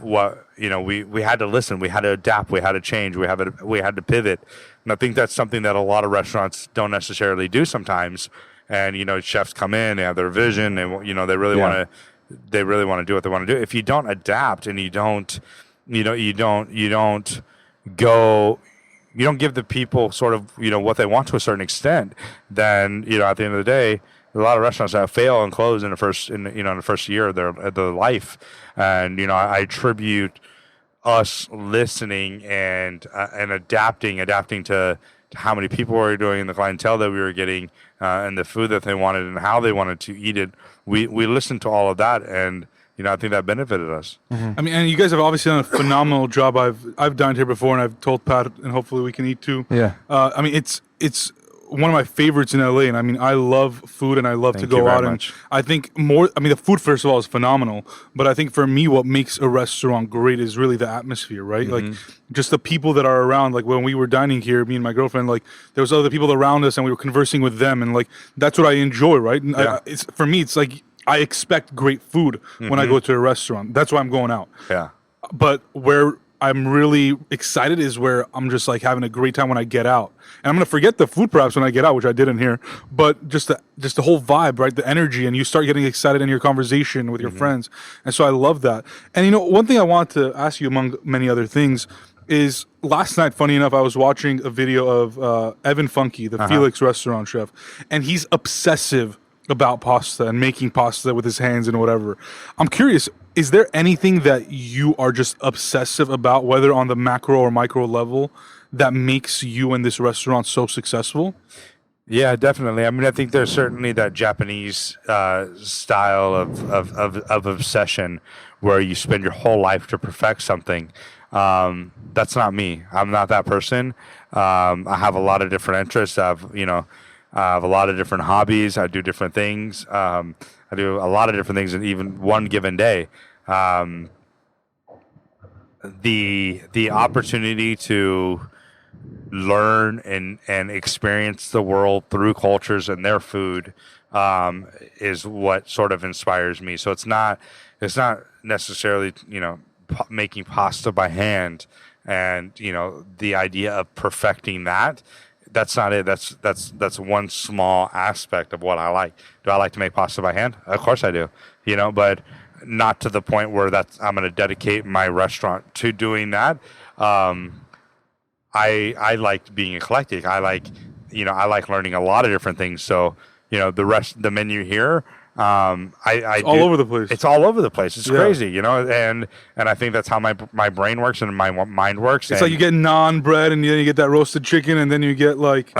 what we had to listen, we had to adapt, we had to change, we had to pivot. And I think that's something that a lot of restaurants don't necessarily do sometimes. And chefs come in, they have their vision, and they really want to do what they want to do. If you don't adapt and you don't give the people sort of what they want to a certain extent, then at the end of the day, a lot of restaurants that fail and close in the first year of their life. And I attribute us listening and adapting to how many people we were doing, the clientele that we were getting, and the food that they wanted and how they wanted to eat it. We listened to all of that, and I think that benefited us. Mm-hmm. I mean, and you guys have obviously done a phenomenal job. I've dined here before, and I've told Pat, and hopefully we can eat too. Yeah. I mean, it's one of my favorites in LA, and I mean, I love food, and I love to go out. And I think the food, first of all, is phenomenal. But I think for me, what makes a restaurant great is really the atmosphere, right? Mm-hmm. Like just the people that are around. Like when we were dining here, me and my girlfriend, like there was other people around us, and we were conversing with them, and like that's what I enjoy, right? And yeah. For me, it's like I expect great food when I go to a restaurant. That's why I'm going out. Yeah. But where I'm really excited is where I'm just like having a great time when I get out. And I'm going to forget the food perhaps when I get out, which I didn't here, but just the whole vibe, right? The energy, and you start getting excited in your conversation with your friends. And so I love that. And one thing I want to ask you, among many other things, is last night, funny enough, I was watching a video of Evan Funky, the Felix restaurant chef, and he's obsessive about pasta and making pasta with his hands and whatever. I'm curious, is there anything that you are just obsessive about, whether on the macro or micro level, that makes you and this restaurant so successful? Yeah, definitely. I mean, I think there's certainly that Japanese style of obsession where you spend your whole life to perfect something. That's not me. I'm not that person. I have a lot of different interests. I have a lot of different hobbies. I do different things. I do a lot of different things in even one given day. The opportunity to learn and experience the world through cultures and their food is what sort of inspires me. So it's not necessarily making pasta by hand and the idea of perfecting that. That's not it. That's one small aspect of what I like. Do I like to make pasta by hand? Of course I do. But not to the point where I'm going to dedicate my restaurant to doing that. I like being eclectic. I like learning a lot of different things. So, the menu here, it's all over the place. It's all over the place. It's crazy, and I think that's how my brain works and my mind works. It's like you get naan bread and then you get that roasted chicken and then you get like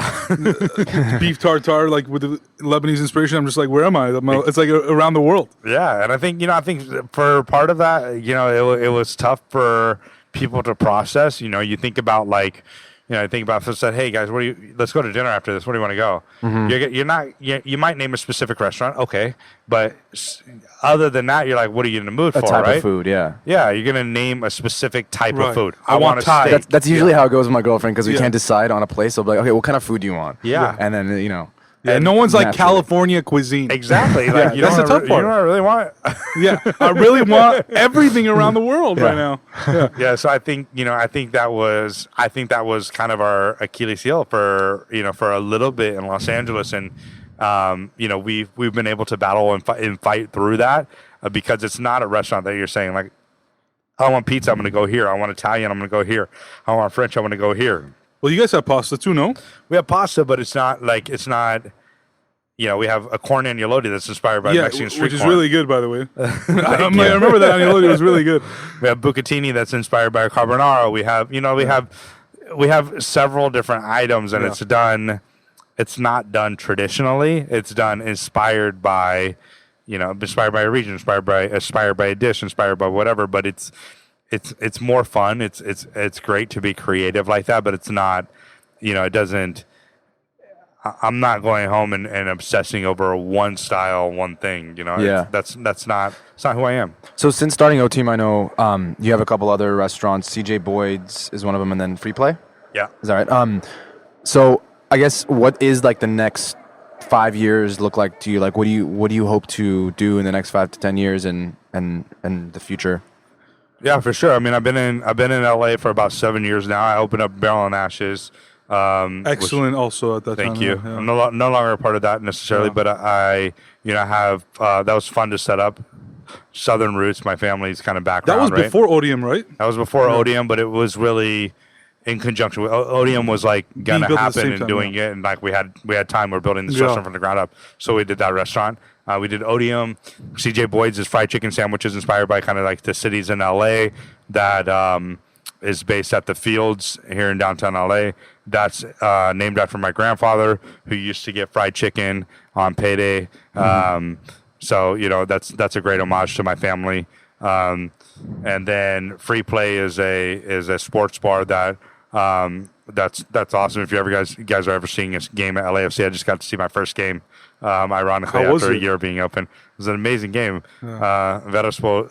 beef tartare, like with the Lebanese inspiration. I'm just like, where am I? It's like around the world. Yeah. And I think, for part of that, it was tough for people to process. You think about if I said, hey guys, let's go to dinner after this. Where do you want to go? Mm-hmm. You might name a specific restaurant. Okay. But other than that, you're like, what are you in the mood for? Type right? of food. Yeah. Yeah. You're going to name a specific type of food. I want Thai. steak. That's usually how it goes with my girlfriend because we can't decide on a place. So I'll be like, okay, what kind of food do you want? Yeah. And then, Yeah, no one's like California cuisine. Exactly. Like, that's the tough part. You know what I really want? Yeah, I really want everything around the world right now. Yeah. So I think that was kind of our Achilles heel for a little bit in Los Angeles, and we've been able to battle and fight through that because it's not a restaurant that you're saying like, I want pizza, I'm going to go here. I want Italian, I'm going to go here. I want French, I'm going to go here. Well, you guys have pasta too, no? We have pasta, but it's not. We have a corn agnolotti that's inspired by Mexican street corn. Which is really good, by the way. I remember that agnolotti was really good. We have bucatini that's inspired by carbonara. We have several different items, and it's not done traditionally. It's done inspired by a region, inspired by a dish, inspired by whatever. But it's more fun. It's great to be creative like that, but it's not. It doesn't. I'm not going home and obsessing over one style, one thing. That's not who I am. So since starting Otium, I know you have a couple other restaurants. CJ Boyd's is one of them, and then Free Play. Yeah, is that right? So I guess what is like the next 5 years look like to you? Like, what do you hope to do in the next 5 to 10 years and the future? Yeah, for sure. I mean, I've been in LA for about 7 years now. I opened up Barrel and Ashes. Excellent. Also at that time. Thank you. Yeah. I'm no longer a part of that necessarily, but I have that was fun to set up. Southern roots, my family's kind of background. That was before Otium, right? That was before Otium, but it was really in conjunction with Otium was like gonna happen and doing it, and like we had time. We're building this restaurant from the ground up, so we did that restaurant. We did Otium. CJ Boyd's is fried chicken sandwiches inspired by kind of like the cities in LA that is based at the Fields here in downtown LA. That's named after my grandfather who used to get fried chicken on payday. So that's a great homage to my family. And then Free Play is a sports bar that that's awesome. If you guys are ever seeing a game at LAFC, I just got to see my first game. Ironically, after a year being open, it was an amazing game. Vetaspo,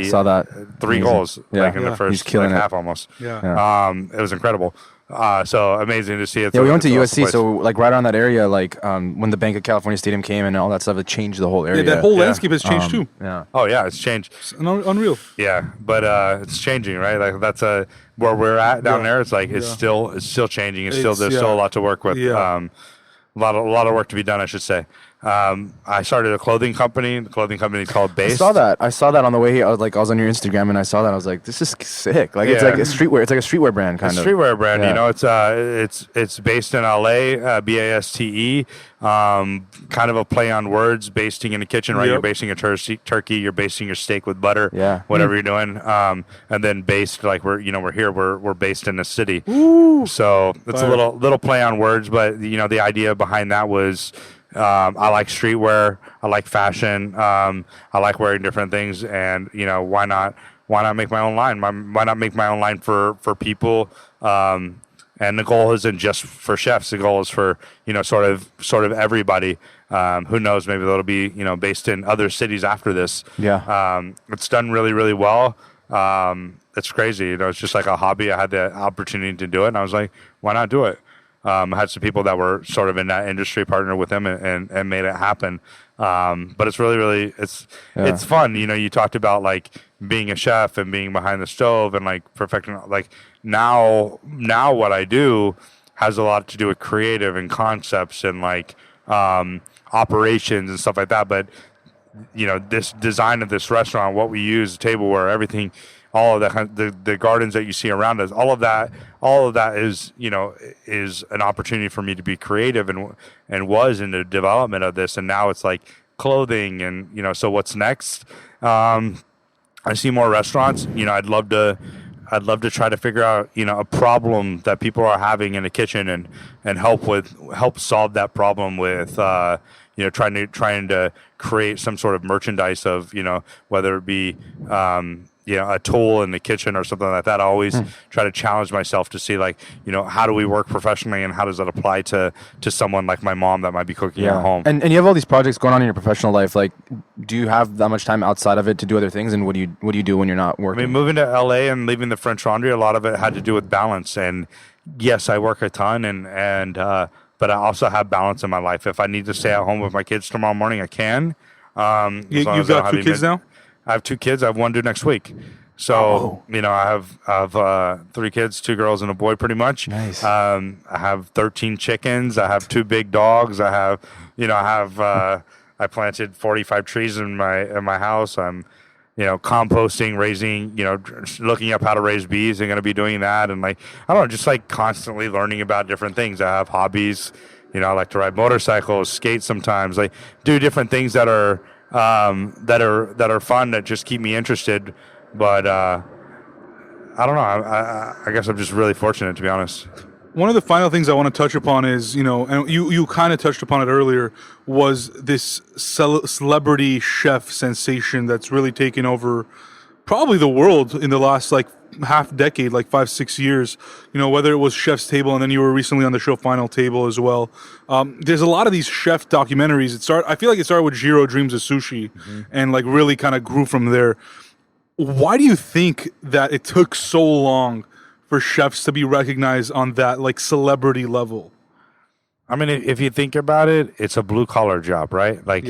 saw that 3 goals in the first half almost. It was incredible. So amazing to see it. Yeah, we went to USC, so like right around that area, like when the Bank of California Stadium came and all that stuff, it changed the whole area. Yeah, that whole landscape has changed too. Yeah. Oh yeah, it's changed. It's unreal. Yeah, but it's changing, right? Like that's where we're at down there. It's like it's still changing. There's still a lot to work with. Yeah. A lot of work to be done, I should say. I started a clothing company. The clothing company is called Baste. I saw that on the way here. I was on your Instagram and I saw that. I was like, this is sick. Like it's like a streetwear. It's like a streetwear brand kind of. Streetwear brand. You know, it's based in LA. Baste. Kind of a play on words. Basting in the kitchen, right? You're basting a turkey. You're basting your steak with butter. Yeah. Whatever you're doing. And then based, like we're here. We're based in the city. Ooh, so it's a little play on words, but you know, the idea behind that was. I like streetwear. I like fashion. I like wearing different things, and you know, why not make my own line? Why not make my own line for people? And the goal isn't just for chefs. The goal is for, you know, sort of everybody. Who knows? Maybe that'll be, you know, based in other cities after this. Yeah. It's done really, really well. It's crazy. You know, it's just like a hobby. I had the opportunity to do it, and I was like, why not do it? I had some people that were sort of in that industry, partner with them, and made it happen. But it's really, really, it's fun. You know, you talked about like being a chef and being behind the stove and like perfecting. Like now what I do has a lot to do with creative and concepts and like operations and stuff like that. But you know, this design of this restaurant, what we use, tableware, everything. All of that, the gardens that you see around us, all of that is, you know, is an opportunity for me to be creative and was in the development of this. And now it's like clothing and, you know, so what's next? I see more restaurants. You know, I'd love to try to figure out, you know, a problem that people are having in the kitchen and help solve that problem with, you know, trying to create some sort of merchandise of, you know, whether it be, you know, a tool in the kitchen or something like that. I always try to challenge myself to see, like, you know, how do we work professionally and how does that apply to someone like my mom that might be cooking at home. And you have all these projects going on in your professional life. Like, do you have that much time outside of it to do other things? And what do you do when you're not working? I mean, moving to LA and leaving the French Laundry, a lot of it had to do with balance. And yes, I work a ton but I also have balance in my life. If I need to stay at home with my kids tomorrow morning, I can. You've got 2 kids now? I have 2 kids. I have one due next week. So, you know, I have 3 kids, 2 girls and a boy pretty much. Nice. I have 13 chickens. I have 2 big dogs. I planted 45 trees in my house. I'm, you know, composting, raising, you know, looking up how to raise bees. I'm going to be doing that. And like, I don't know, just like constantly learning about different things. I have hobbies. You know, I like to ride motorcycles, skate sometimes, like do different things that are fun, that just keep me interested. But I don't know. I guess I'm just really fortunate, to be honest. One of the final things I want to touch upon is, you know, and you kind of touched upon it earlier, was this celebrity chef sensation that's really taken over probably the world in the last like half decade, like 5-6 years. You know, whether it was Chef's Table, and then you were recently on the show Final Table as well. There's a lot of these chef documentaries. I feel like it started with Jiro Dreams of Sushi, and like really kind of grew from there. Why do you think that it took so long for chefs to be recognized on that like celebrity level? I mean, if you think about it, it's a blue collar job, right? Like,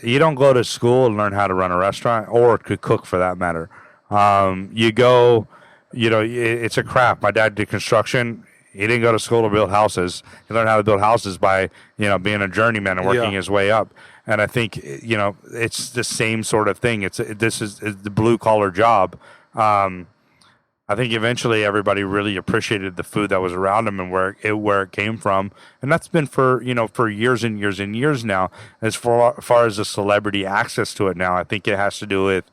you don't go to school and learn how to run a restaurant or to cook for that matter. You go, you know, it's a craft. My dad did construction. He didn't go to school to build houses. He learned how to build houses by, you know, being a journeyman and working his way up. And I think, you know, it's the same sort of thing. This is the blue collar job. I think eventually everybody really appreciated the food that was around them and where it came from, and that's been for years and years and years now. As far as the celebrity access to it now, I think it has to do with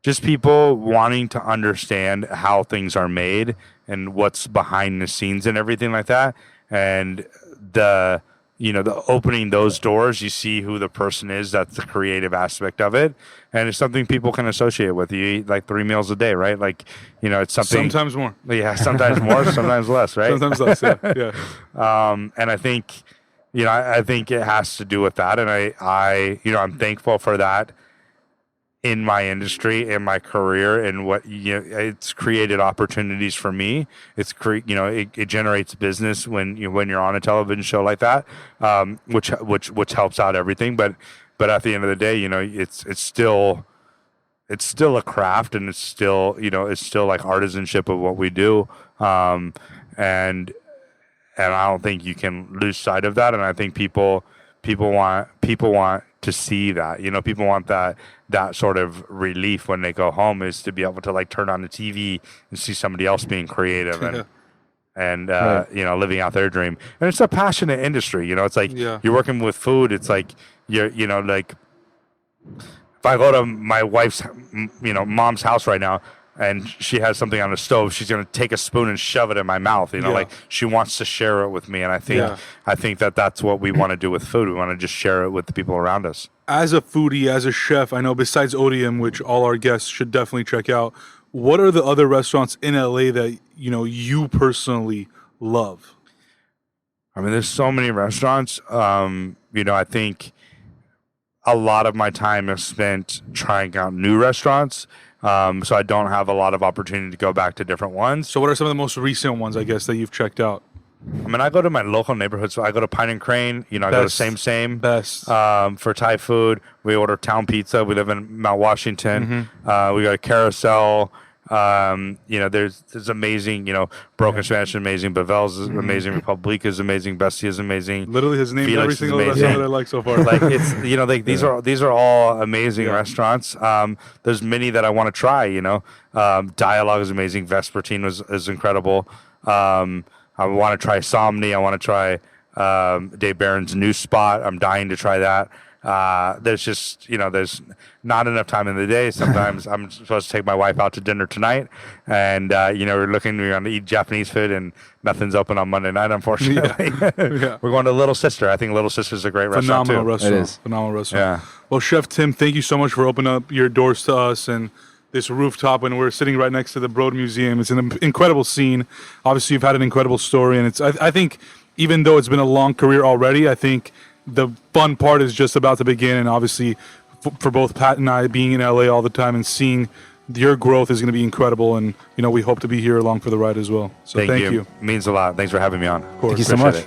just people wanting to understand how things are made and what's behind the scenes and everything like that, and the opening those doors, you see who the person is. That's the creative aspect of it. And it's something people can associate with. You eat like 3 meals a day, right? Like, you know, it's something. Sometimes more. Yeah, sometimes more, sometimes less, right? Sometimes less, yeah. And I think, you know, I think it has to do with that. And I you know, I'm thankful for that in my industry, in my career, and what, you know, it's created opportunities for me. It's you know, it generates business when you're on a television show like that, which helps out everything. But at the end of the day, you know, it's still a craft, and it's still, you know, it's still like artisanship of what we do, and I don't think you can lose sight of that. And I think people people want to see that. You know, people want that sort of relief when they go home, is to be able to like turn on the TV and see somebody else being creative and you know, living out their dream. And it's a passionate industry. You know, it's like you're working with food. It's like you know, like if I go to my wife's, you know, mom's house right now, and she has something on the stove, she's going to take a spoon and shove it in my mouth. You know, like she wants to share it with me. And I think that that's what we want to do with food. We want to just share it with the people around us. As a foodie, as a chef, I know besides Otium, which all our guests should definitely check out, what are the other restaurants in LA that, you know, you personally love? I mean, there's so many restaurants. You know, I think a lot of my time is spent trying out new restaurants. So I don't have a lot of opportunity to go back to different ones. So what are some of the most recent ones, I guess, that you've checked out? I mean, I go to my local neighborhood. So I go to Pine and Crane. You know, I go to Same. Best. For Thai food. We order Town Pizza. We live in Mount Washington. We go to Carousel. You know, there's amazing, you know, Broken Spanish is amazing, Bavel's is amazing, Republic is amazing, Baste is amazing. Literally has named every single restaurant that I like so far. Like it's, you know, like these are all amazing restaurants. There's many that I want to try, you know. Dialogue is amazing, Vespertine is incredible. I want to try Somni, I want to try Dave Barron's new spot. I'm dying to try that. There's just, you know, there's not enough time in the day. Sometimes I'm supposed to take my wife out to dinner tonight, and you know, we're going to eat Japanese food, and nothing's open on Monday night, unfortunately. We're going to Little Sister. I think Little Sister's a great restaurant too. Restaurant. It is. Phenomenal restaurant. Yeah. Well, Chef Tim, thank you so much for opening up your doors to us and this rooftop, and we're sitting right next to the Broad Museum. It's an incredible scene. Obviously, you've had an incredible story, and it's I think even though it's been a long career already, I think the fun part is just about to begin. And obviously, for both Pat and I, being in LA all the time and seeing your growth is going to be incredible. And, you know, we hope to be here along for the ride as well. So thank you. It means a lot. Thanks for having me on. Of course. Thank you so much.